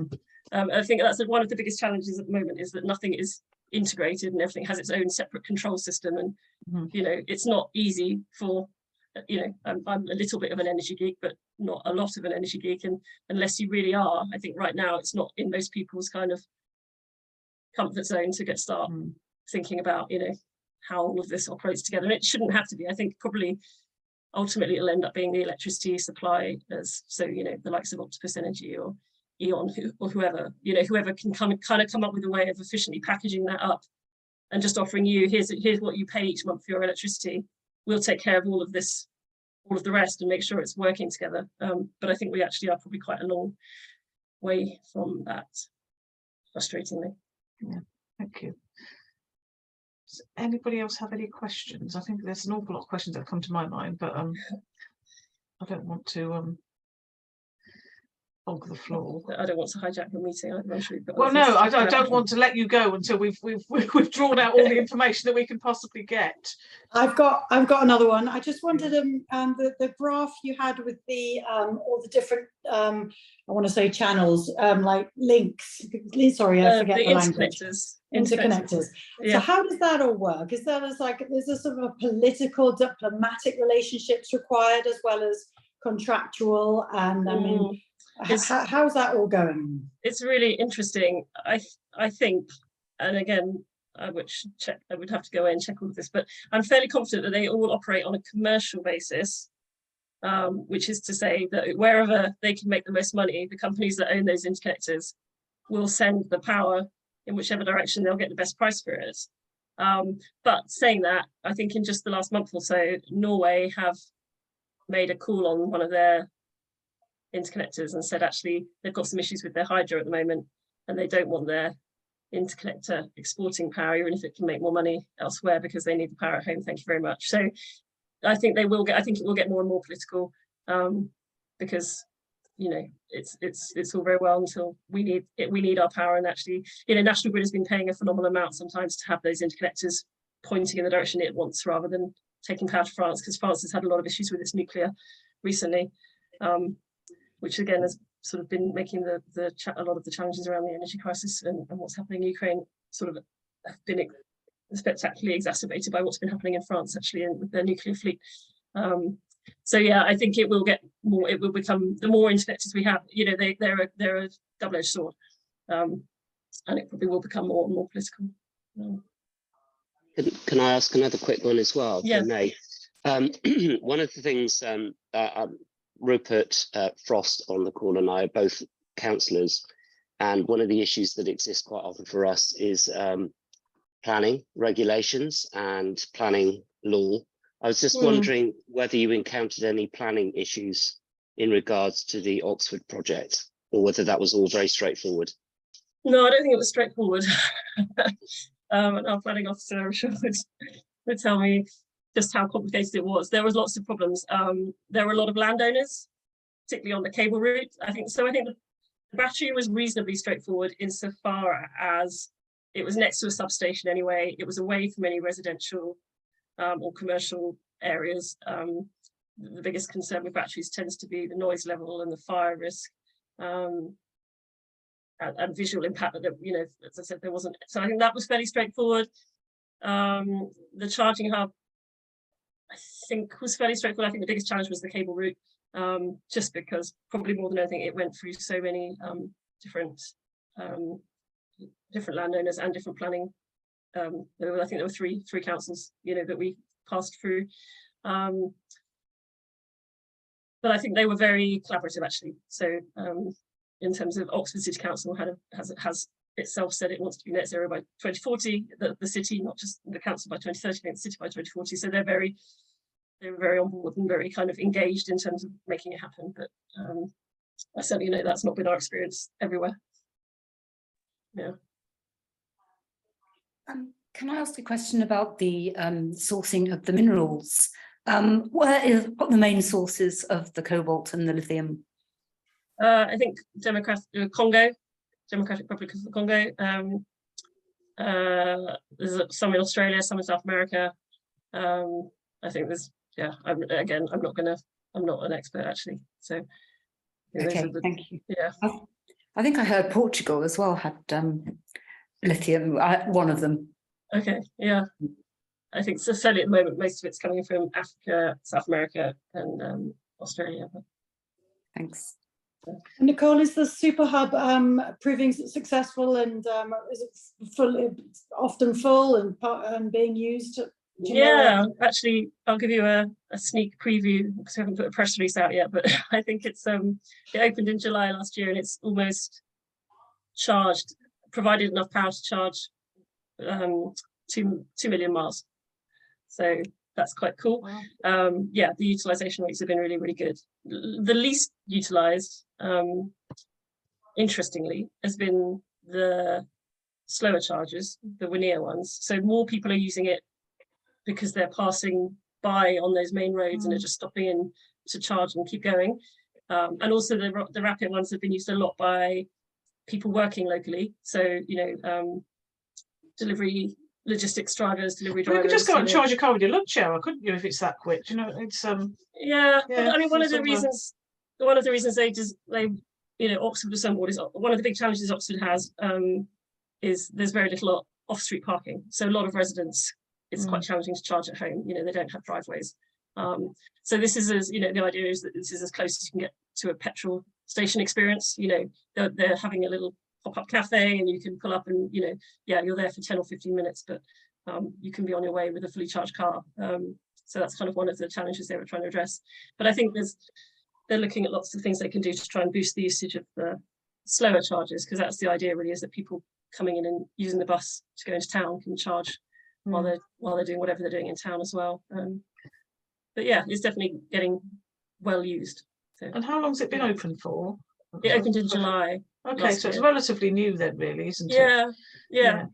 I think that's one of the biggest challenges at the moment, is that nothing is integrated and everything has its own separate control system. And you know, it's not easy for, you know, I'm a little bit of an energy geek, but not a lot of an energy geek, and unless you really are, I think right now it's not in most people's kind of comfort zone to start thinking about, you know, how all of this operates together. And it shouldn't have to be. I think probably ultimately it'll end up being the electricity supply, as so, you know, the likes of Octopus Energy or Eon or whoever, you know, whoever can come up with a way of efficiently packaging that up and just offering you, here's what you pay each month for your electricity. We'll take care of all of this, all of the rest, and make sure it's working together. But I think we actually are probably quite a long way from that, frustratingly. Yeah, thank you. Does anybody else have any questions? I think there's an awful lot of questions that come to my mind, but I don't want to hog the floor. I don't want to hijack the meeting. I'm sure you've got. Well, no, I don't want to let you go until we've drawn out all the information that we can possibly get. I've got another one. I just wanted the graph you had with the all the different I want to say channels, like links. Sorry, I forget the language. Interconnectors. Yeah. So how does that all work? Is there sort of a political, diplomatic relationships required as well as contractual? And I mean, how's that all going? It's really interesting. I think, and again, I would have to go in and check all of this, but I'm fairly confident that they all operate on a commercial basis, which is to say that wherever they can make the most money, the companies that own those interconnectors will send the power in whichever direction they'll get the best price for it. But saying that, I think in just the last month or so, Norway have made a call on one of their interconnectors and said actually they've got some issues with their hydro at the moment and they don't want their interconnector exporting power, even if it can make more money elsewhere, because they need the power at home. Thank you very much. So I think it will get more and more political, because it's all very well until we need our power, and actually National Grid has been paying a phenomenal amount sometimes to have those interconnectors pointing in the direction it wants rather than taking power to France, because France has had a lot of issues with its nuclear recently, which again has sort of been making a lot of the challenges around the energy crisis and what's happening in Ukraine sort of have been spectacularly exacerbated by what's been happening in France actually with their nuclear fleet. So yeah, I think it will get more. It will become, the more interconnectors we have, they're a double-edged sword, and it probably will become more and more political. Can I ask another quick one as well? Yeah. One of the things, Rupert Frost on the call and I are both councillors, and one of the issues that exists quite often for us is planning regulations and planning law. I was just wondering whether you encountered any planning issues in regards to the Oxford project, or whether that was all very straightforward. No, I don't think it was straightforward. And our planning officer, I'm sure, would tell me just how complicated it was. There was lots of problems. There were a lot of landowners, particularly on the cable route. I think the battery was reasonably straightforward insofar as it was next to a substation anyway. It was away from any residential or commercial areas. The biggest concern with batteries tends to be the noise level and the fire risk, and visual impact that, as I said, there wasn't. So I think that was fairly straightforward. The charging hub, I think, was fairly straightforward. I think the biggest challenge was the cable route, just because probably more than anything, it went through so many different landowners and different planning. I think there were three councils, that we passed through. But I think they were very collaborative, actually. So in terms of Oxford City Council has itself said it wants to be net zero by 2040. The city, not just the council, by 2030, I think the city by 2040. So they were very on board and very kind of engaged in terms of making it happen. But I certainly know that's not been our experience everywhere. Yeah. Can I ask a question about the sourcing of the minerals? What are the main sources of the cobalt and the lithium? I think Democratic Republic of the Congo. There's some in Australia, some in South America. I think there's, I'm not an expert actually. So okay, thank you. Yeah. I think I heard Portugal as well had lithium, one of them. Okay, yeah. I think so, certainly at the moment, most of it's coming from Africa, South America, and Australia. Thanks. Nicole, is the super hub proving successful, and is it often full and being used? Yeah, actually, I'll give you a sneak preview because we haven't put a press release out yet, but I think it opened in July last year and it's almost charged, provided enough power to charge 2 million miles. So that's quite cool. Wow. Yeah, the utilization rates have been really, really good. The least utilized, interestingly, has been the slower chargers, the linear ones. So more people are using it because they're passing by on those main roads and are just stopping in to charge and keep going. And also the rapid ones have been used a lot by people working locally. So, delivery logistics drivers, delivery drivers. You could just go and charge your car with your lunch hour, couldn't you, if it's that quick? It's yeah. I mean, one of the reasons Oxford was on board is one of the big challenges Oxford has is there's very little off-street parking. So a lot of residents, it's quite challenging to charge at home. They don't have driveways. So this is the idea is that this is as close as you can get to a petrol station experience. They're having a little pop-up cafe and you can pull up and you're there for 10 or 15 minutes, but you can be on your way with a fully charged car. So that's kind of one of the challenges they were trying to address. But I think they're looking at lots of things they can do to try and boost the usage of the slower chargers, because that's the idea really, is that people coming in and using the bus to go into town can charge while they're doing whatever they're doing in town as well. But yeah, it's definitely getting well used. So. And how long's it been open for? It opened in July. Okay, so it's relatively new then, really, isn't it? Yeah.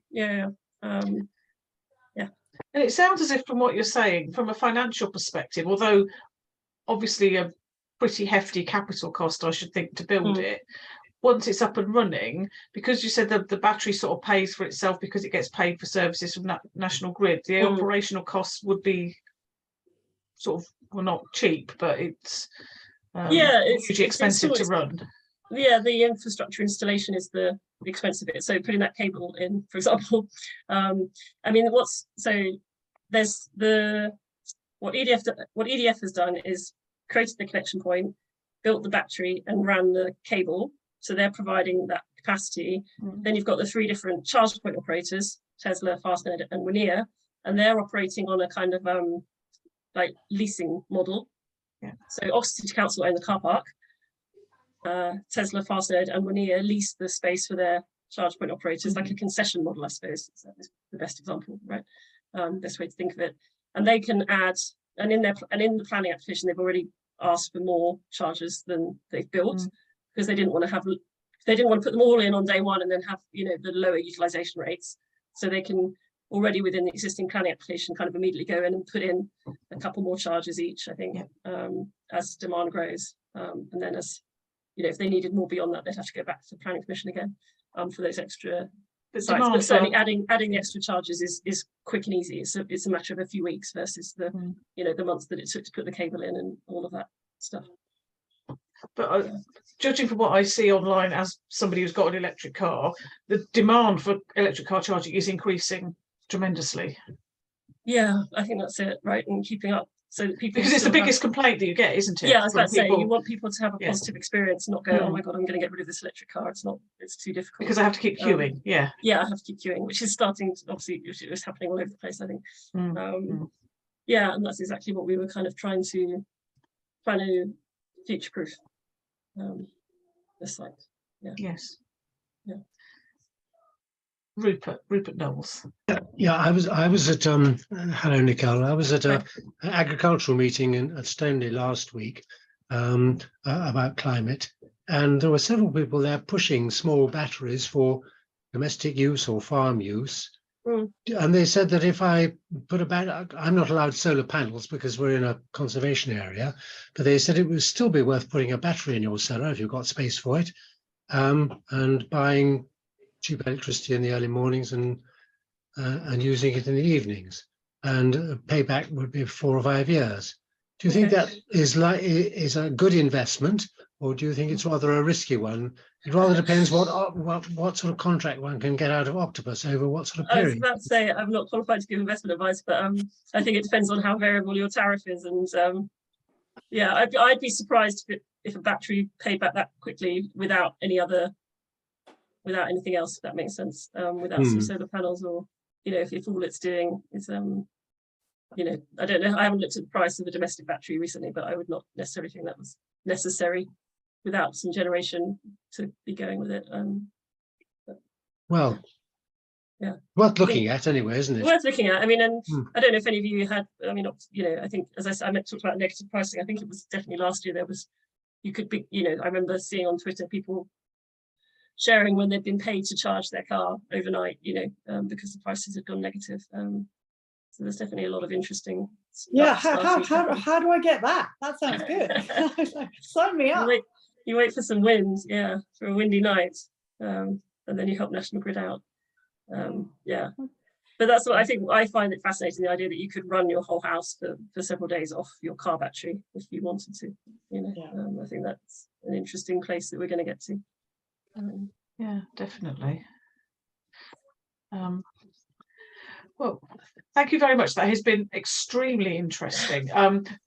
And it sounds as if, from what you're saying, from a financial perspective, although obviously a pretty hefty capital cost, I should think, to build it, once it's up and running, because you said that the battery sort of pays for itself because it gets paid for services from National Grid, the operational costs would be sort of, well, not cheap, but it's hugely expensive to run. Yeah, the infrastructure installation is the expensive bit. So putting that cable in, for example, I mean, there's what EDF has done is created the connection point, built the battery, and ran the cable. So they're providing that capacity. Then you've got the 3 different charge point operators, Tesla, Fastned, and Winear, and they're operating on a kind of like leasing model. So Oxford City Council own the car park. Tesla, Fastned, and Winear lease the space for their charge point operators, like a concession model, I suppose. Is the best example, right? Best way to think of it. And they can add, and in the planning application, they've already asked for more chargers than they've built, because they didn't want to put them all in on day one and then have, you know, the lower utilization rates. So they can already within the existing planning application kind of immediately go in and put in a couple more chargers each, I think, as demand grows. And then as, you know, if they needed more beyond that, they'd have to go back to the planning commission again for those extra sites. But certainly adding the extra charges is quick and easy. It's a matter of a few weeks versus the you know, the months that it took to put the cable in and all of that stuff. But judging from what I see online, as somebody who's got an electric car, the demand for electric car charging is increasing tremendously. Yeah, I think that's it, right? And keeping up so that people, because it's the biggest complaint that you get, isn't it? Yeah, I was about to say, you want people to have a positive experience, not go, oh my god, I'm going to get rid of this electric car. It's too difficult because I have to keep queuing. Yeah, I have to keep queuing, which is starting to, obviously it was happening all over the place, I think. Yeah, and that's exactly what we were kind of trying to future-proof the site. Yes. Rupert Knowles. Yeah, I was at hello Nicole. I was at an agricultural meeting at Stoneleigh last week about climate, and there were several people there pushing small batteries for domestic use or farm use. And they said that if I put I'm not allowed solar panels because we're in a conservation area, but they said it would still be worth putting a battery in your cellar if you've got space for it, and buying cheap electricity in the early mornings and using it in the evenings, and payback would be 4 or 5 years. Do you think that is a good investment, or do you think it's rather a risky one? It rather depends what sort of contract one can get out of Octopus over what sort of period. I was about to say, I'm not qualified to give investment advice, but I think it depends on how variable your tariff is, and yeah, I'd be surprised if a battery paid back that quickly without anything else, if that makes sense, without some solar panels, or, you know, if all it's doing is, you know, I don't know, I haven't looked at the price of a domestic battery recently, but I would not necessarily think that was necessary without some generation to be going with it. Well, yeah, worth looking at anyway, isn't it? Worth looking at. I mean, and I don't know if any of you had, I mean, you know, I think, as I said, I talked about negative pricing. I think it was definitely last year you could be, you know, I remember seeing on Twitter people sharing when they'd been paid to charge their car overnight, you know, because the prices had gone negative. So there's definitely a lot of interesting stuff. How do I get that? That sounds good. Sign me up. You wait for some wind, for a windy night, and then you help National Grid out. Yeah, but that's what I find it fascinating, the idea that you could run your whole house for several days off your car battery if you wanted to, you know. I think that's an interesting place that we're going to get to. Yeah, definitely. Well, thank you very much. That has been extremely interesting.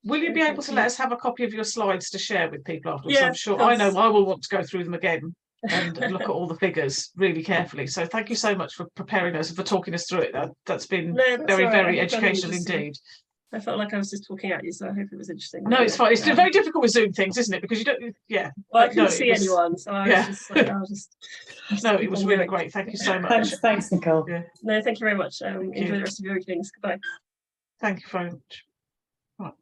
Will you be able to let us have a copy of your slides to share with people afterwards? Yeah, I'm sure I know I will want to go through them again and look at all the figures really carefully. So thank you so much for preparing us and for talking us through it. That's been very educational indeed. I felt like I was just talking at you, so I hope it was interesting. No, it's fine. It's very difficult with Zoom things, isn't it? Because you don't, yeah. Well, I couldn't no, see anyone, so I was just like, no, it was really great. Thank you so much. Thanks, Nicole. Yeah. No, thank you very much. Enjoy the rest of your evenings. Goodbye. Thank you very much. Right.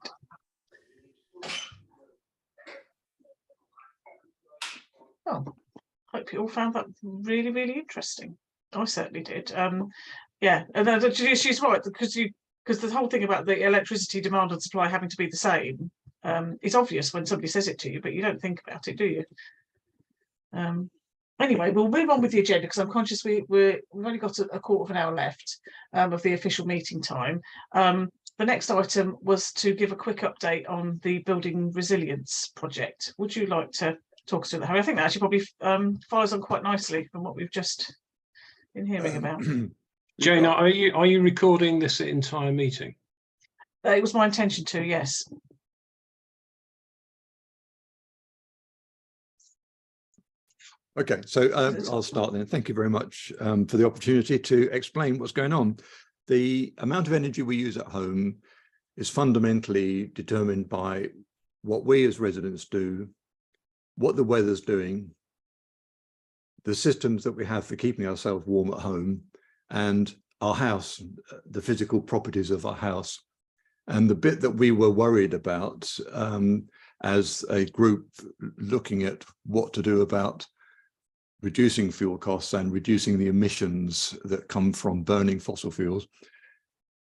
Oh, hope you all found that really, really interesting. I certainly did. Yeah, and she's right, because the whole thing about the electricity demand and supply having to be the same is obvious when somebody says it to you, but you don't think about it, do you? Anyway, we'll move on with the agenda because I'm conscious we've only got a quarter of an hour left of the official meeting time. The next item was to give a quick update on the building resilience project. Would you like to talk us through that? I think that actually probably follows on quite nicely from what we've just been hearing about. Jane, are you recording this entire meeting? It was my intention to, yes. Okay, so I'll start then. Thank you very much for the opportunity to explain what's going on. The amount of energy we use at home is fundamentally determined by what we as residents do, what the weather's doing, the systems that we have for keeping ourselves warm at home, and our house, the physical properties of our house. And the bit that we were worried about as a group looking at what to do about reducing fuel costs and reducing the emissions that come from burning fossil fuels,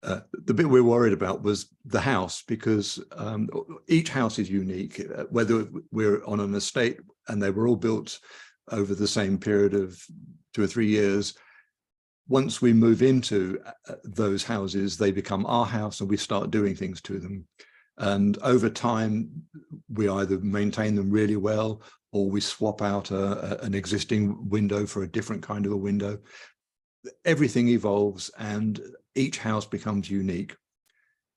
the bit we were worried about was the house, because each house is unique, whether we're on an estate and they were all built over the same period of 2 or 3 years. Once we move into those houses, they become our house and we start doing things to them. And over time, we either maintain them really well or we swap out an existing window for a different kind of a window. Everything evolves and each house becomes unique.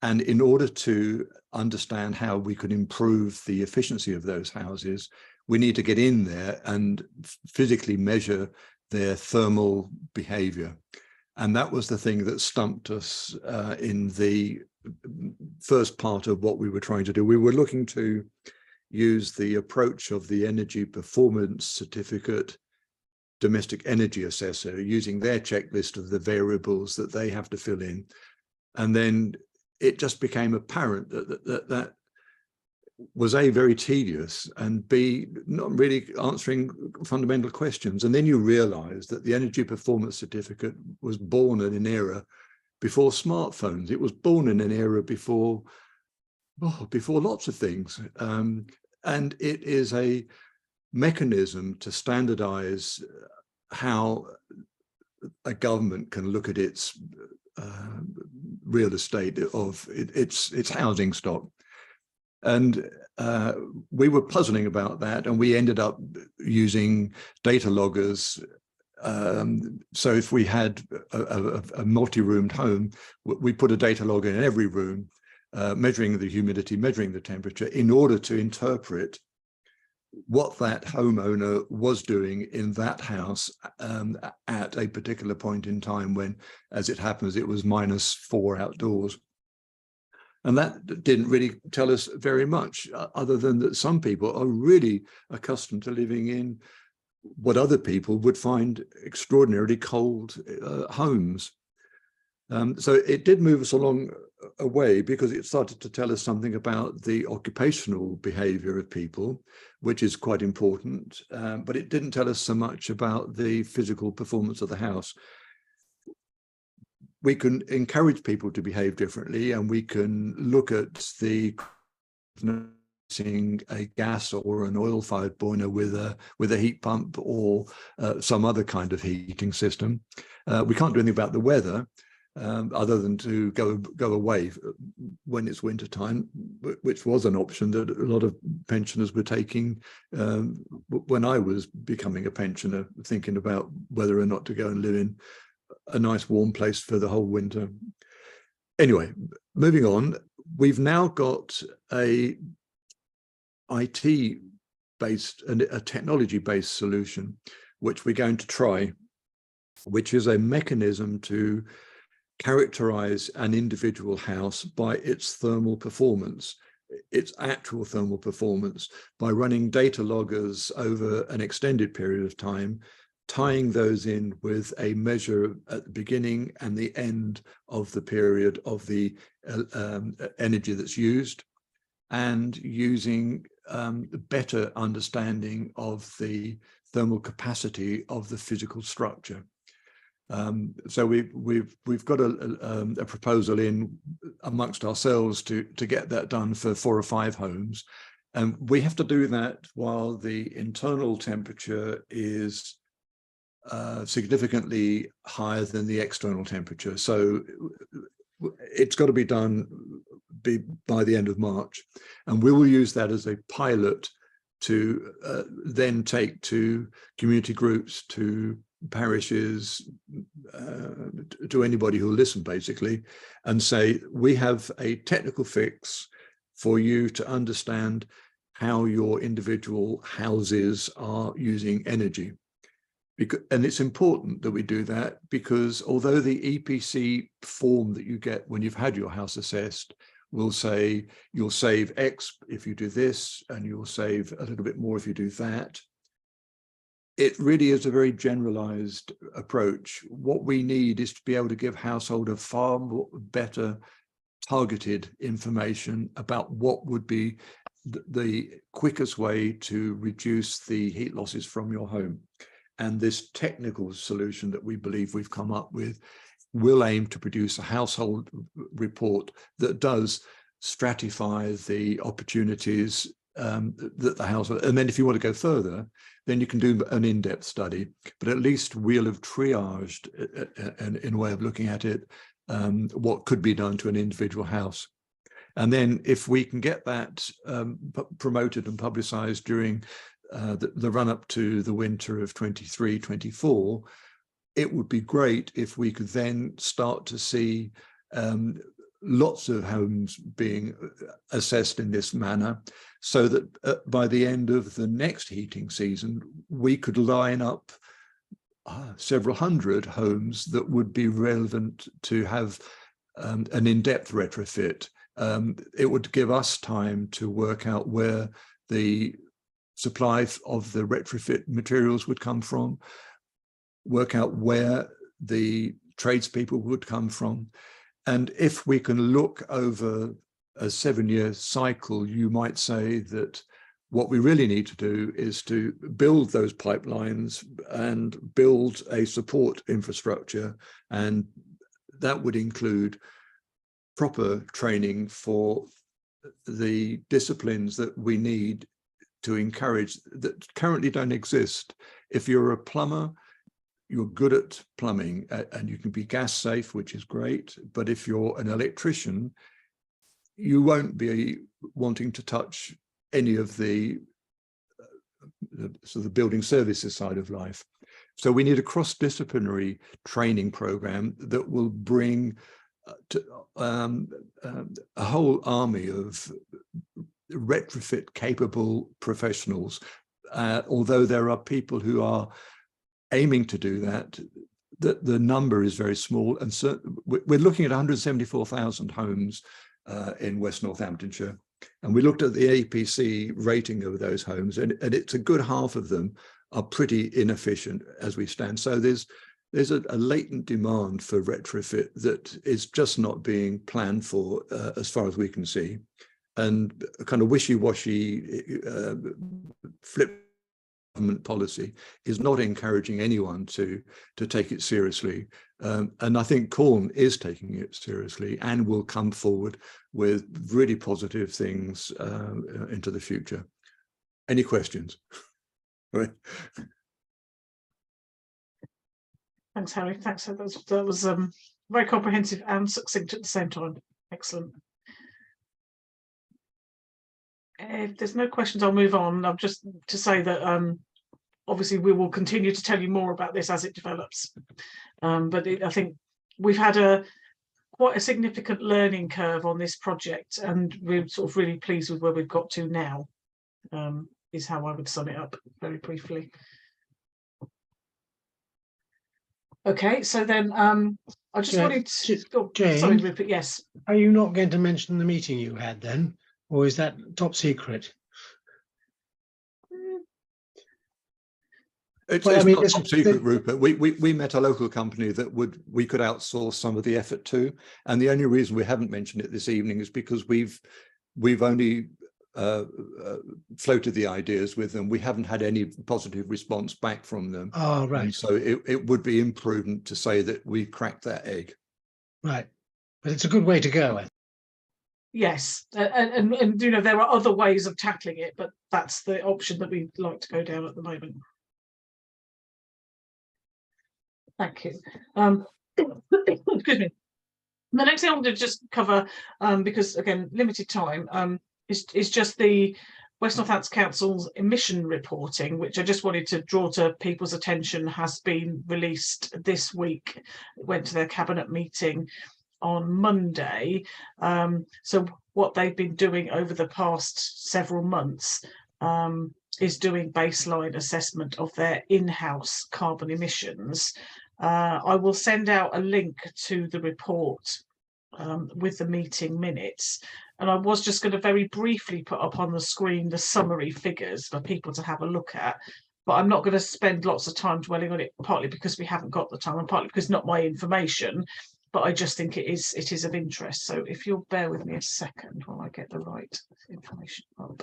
And in order to understand how we could improve the efficiency of those houses, we need to get in there and physically measure their thermal behavior. And that was the thing that stumped us in the first part of what we were trying to do. We were looking to use the approach of the Energy Performance Certificate domestic energy assessor, using their checklist of the variables that they have to fill in. And then it just became apparent that was A, very tedious, and B, not really answering fundamental questions. And then you realize that the Energy Performance Certificate was born in an era before smartphones. It was born in an era before lots of things. And it is a mechanism to standardize how a government can look at its real estate, of its housing stock. And we were puzzling about that, and we ended up using data loggers. So if we had a multi-roomed home, we put a data logger in every room, measuring the humidity, measuring the temperature, in order to interpret what that homeowner was doing in that house at a particular point in time when, as it happens, it was -4 outdoors. And that didn't really tell us very much, other than that some people are really accustomed to living in what other people would find extraordinarily cold homes. So it did move us along a way, because it started to tell us something about the occupational behavior of people, which is quite important, but it didn't tell us so much about the physical performance of the house. We can encourage people to behave differently, and we can look at the a gas or an oil-fired boiler with a heat pump or some other kind of heating system. We can't do anything about the weather, other than to go away when it's winter time, which was an option that a lot of pensioners were taking when I was becoming a pensioner, thinking about whether or not to go and live in a nice warm place for the whole winter. Anyway, moving on, we've now got a IT-based and a technology-based solution, which we're going to try, which is a mechanism to characterize an individual house by its thermal performance, its actual thermal performance, by running data loggers over an extended period of time, tying those in with a measure at the beginning and the end of the period of the energy that's used, and using better understanding of the thermal capacity of the physical structure. So we've got a proposal in amongst ourselves to get that done for 4 or 5 homes, and we have to do that while the internal temperature is significantly higher than the external temperature. So it's got to be done by the end of March, and we will use that as a pilot to then take to community groups, to parishes, to anybody who'll listen, basically, and say, we have a technical fix for you to understand how your individual houses are using energy. And it's important that we do that, because although the EPC form that you get when you've had your house assessed will say you'll save X if you do this, and you'll save a little bit more if you do that, it really is a very generalized approach. What we need is to be able to give householders far more better targeted information about what would be the quickest way to reduce the heat losses from your home. And this technical solution that we believe we've come up with will aim to produce a household report that does stratify the opportunities that the household, and then if you want to go further, then you can do an in-depth study, but at least we'll have triaged in a way of looking at it, what could be done to an individual house. And then if we can get that promoted and publicized during the run-up to the winter of 23-24, it would be great if we could then start to see lots of homes being assessed in this manner, so that by the end of the next heating season, we could line up several hundred homes that would be relevant to have an in-depth retrofit. It would give us time to work out where the supply of the retrofit materials would come from, work out where the tradespeople would come from. And if we can look over a 7-year cycle, you might say that what we really need to do is to build those pipelines and build a support infrastructure. And that would include proper training for the disciplines that we need to encourage, that currently don't exist. If you're a plumber, you're good at plumbing and you can be gas safe, which is great. But if you're an electrician, you won't be wanting to touch any of the sort of building services side of life. So we need a cross-disciplinary training program that will bring a whole army of retrofit capable professionals. Although there are people who are aiming to do that, the number is very small. And so we're looking at 174,000 homes in West Northamptonshire. And we looked at the APC rating of those homes, and it's a good half of them are pretty inefficient as we stand. So there's a latent demand for retrofit that is just not being planned for as far as we can see. And a kind of wishy-washy flip government policy is not encouraging anyone to take it seriously. And I think Corn is taking it seriously and will come forward with really positive things into the future. Any questions? Right. Thanks, Harry. Thanks. That was very comprehensive and succinct at the same time. Excellent. If there's no questions, I'll move on. I'm just to say that obviously we will continue to tell you more about this as it develops. But I think we've had quite a significant learning curve on this project, and we're sort of really pleased with where we've got to now, is how I would sum it up very briefly. Okay, so then I just Yeah, wanted to, Jane, sorry, Rupert, yes. are you not going to mention the meeting you had then, or is that top secret? It's Well, I mean, not top secret, Rupert. We met a local company that we could outsource some of the effort to, and the only reason we haven't mentioned it this evening is because we've only floated the ideas with them. We haven't had any positive response back from them. Oh, right. And so it would be imprudent to say that we cracked that egg. Right, but it's a good way to go. Yes, and you know, there are other ways of tackling it, but that's the option that we'd like to go down at the moment. Thank you. Excuse me. The next thing I want to just cover, because again, limited time, is just the West Northampton Council's emission reporting, which I just wanted to draw to people's attention, has been released this week. It went to their cabinet meeting on Monday. So what they've been doing over the past several months is doing baseline assessment of their in-house carbon emissions. I will send out a link to the report with the meeting minutes, and I was just going to very briefly put up on the screen the summary figures for people to have a look at, but I'm not going to spend lots of time dwelling on it, partly because we haven't got the time and partly because it's not my information, but I just think it is of interest. So if you'll bear with me a second while I get the right information up.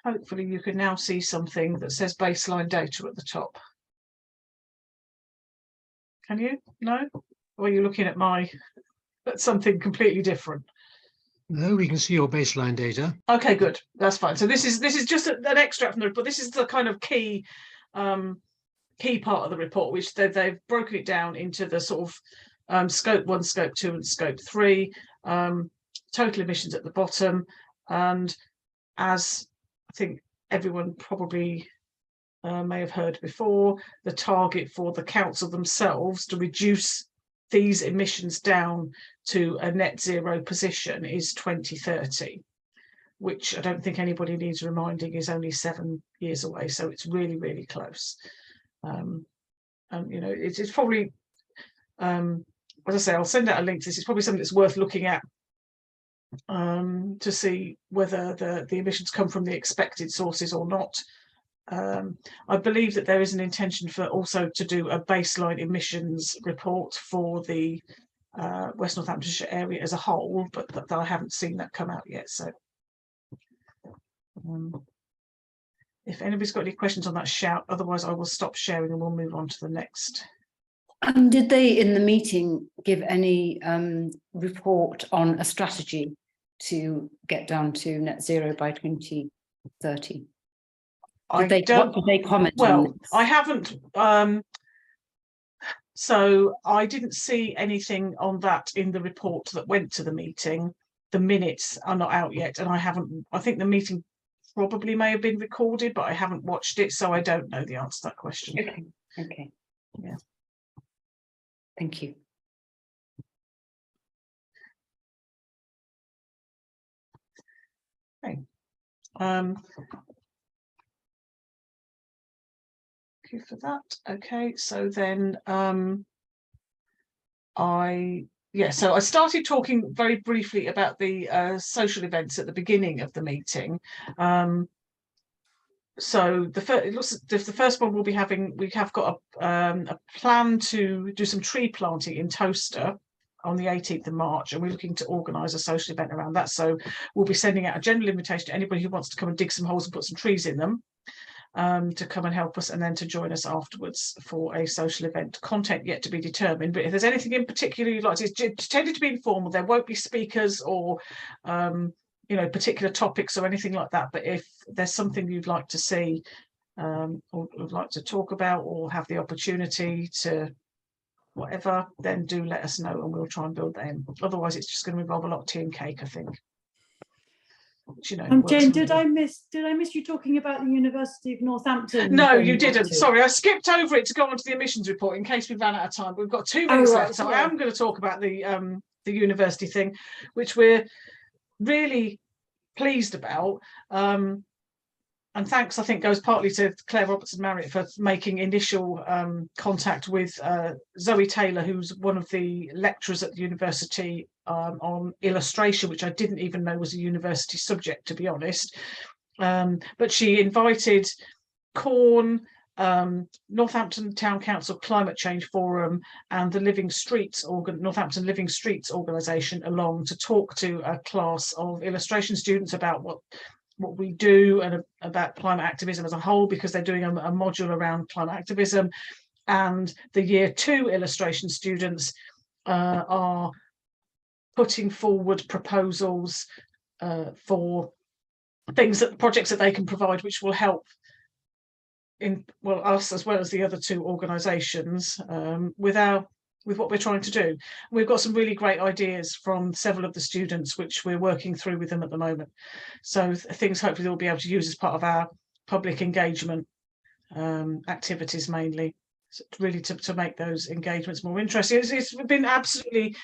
Hopefully you can now see something that says baseline data at the top. Can you? No? Or are you looking at something completely different? No, we can see your baseline data. Okay, good. That's fine. So this is just an extract from the report. This is the kind of key part of the report, which they've broken it down into the sort of scope 1, scope 2, and scope 3, total emissions at the bottom, and as I think everyone probably may have heard before, the target for the council themselves to reduce these emissions down to a net zero position is 2030, which I don't think anybody needs reminding is only 7 years away. So it's really, really close. And you know, it's probably, as I say, I'll send out a link to this. It's probably something that's worth looking at to see whether the emissions come from the expected sources or not. I believe that there is an intention for also to do a baseline emissions report for the West Northamptonshire area as a whole, but I haven't seen that come out yet. So if anybody's got any questions on that, shout. Otherwise, I will stop sharing and we'll move on to the next. Did they, in the meeting, give any report on a strategy to get down to net zero by 2030? What did they comment on? Well, I haven't. So I didn't see anything on that in the report that went to the meeting. The minutes are not out yet, and I think the meeting probably may have been recorded, but I haven't watched it, so I don't know the answer to that question. Okay. Yeah. Thank you. Okay. Thank you for that. Okay, so then so I started talking very briefly about the social events at the beginning of the meeting. So the first one we have got a plan to do some tree planting in Towcester on the 18th of March, and we're looking to organise a social event around that. So we'll be sending out a general invitation to anybody who wants to come and dig some holes and put some trees in them, to come and help us, and then to join us afterwards for a social event. Content yet to be determined, but if there's anything in particular you'd like to, it's tended to be informal. There won't be speakers or you know, particular topics or anything like that, but if there's something you'd like to see or would like to talk about or have the opportunity to whatever, then do let us know and we'll try and build that in. Otherwise it's just going to involve a lot of tea and cake, I think. Which, you know, Jane, did I miss you talking about the University of Northampton? No, you didn't. Sorry, I skipped over it to go on to the emissions report in case we ran out of time. We've got 2 minutes left, so I am going to talk about the university thing, which we're really pleased about. And thanks, I think, goes partly to Claire Robertson Marriott for making initial contact with Zoe Taylor, who's one of the lecturers at the university on illustration, which I didn't even know was a university subject, to be honest. But she invited Corn, Northampton Town Council Climate Change Forum, and the Northampton Living Streets organisation along to talk to a class of illustration students about what we do and about climate activism as a whole, because they're doing a module around climate activism. And the year 2 illustration students are putting forward proposals for projects that they can provide, which will help us as well as the other 2 organisations with what we're trying to do. We've got some really great ideas from several of the students, which we're working through with them at the moment. So things hopefully they'll be able to use as part of our public engagement activities, mainly, so really to make those engagements more interesting. It's been absolutely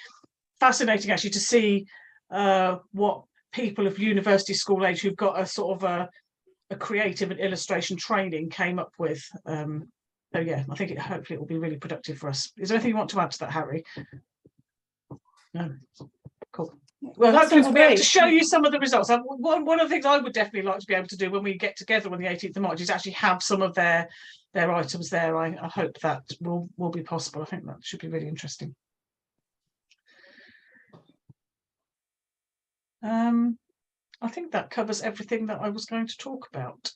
fascinating actually to see what people of university school age who've got a sort of a creative and illustration training came up with. So yeah, I think hopefully it will be really productive for us. Is there anything you want to add to that, Harry? No. Cool. Well, hopefully we'll be able to show you some of the results. One of the things I would definitely like to be able to do when we get together on the 18th of March is actually have some of their items there. I hope that will be possible. I think that should be really interesting. I think that covers everything that I was going to talk about.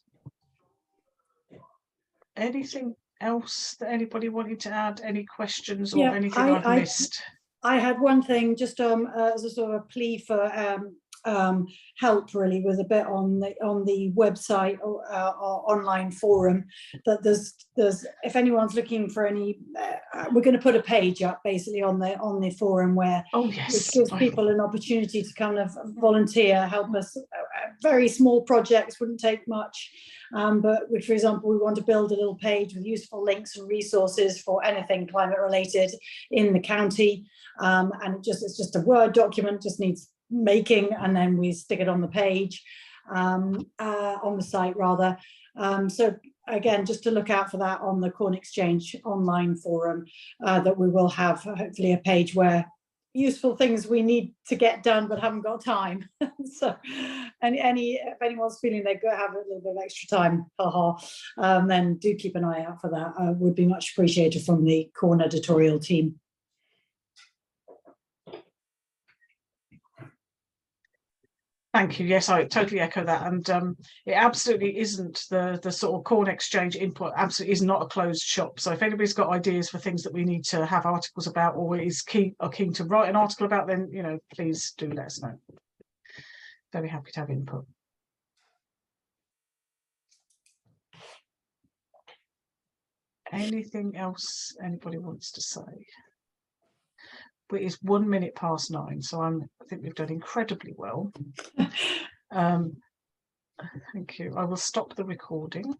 Anything else that anybody wanted to add? Any questions or anything I've missed? I had one thing just as a sort of plea for help, really, with a bit on the website or online forum. That there's if anyone's looking for any, we're going to put a page up basically on the forum where which gives people an opportunity to kind of volunteer, help us. Very small projects, wouldn't take much. But which, for example, we want to build a little page with useful links and resources for anything climate related in the county. And it's just a Word document, just needs making, and then we stick it on the page, on the site rather. So again, just to look out for that on the Corn Exchange online forum, that we will have hopefully a page where useful things we need to get done but haven't got time. So if anyone's feeling they have a little bit of extra time, then do keep an eye out for that. Would be much appreciated from the Corn editorial team. Thank you. Yes, I totally echo that. And it absolutely isn't the sort of Corn Exchange input, absolutely is not a closed shop. So if anybody's got ideas for things that we need to have articles about, or is keen to write an article about, then please do let us know. Very happy to have input. Anything else anybody wants to say? It is 1 minute past 9, so I think we've done incredibly well. Thank you. I will stop the recording.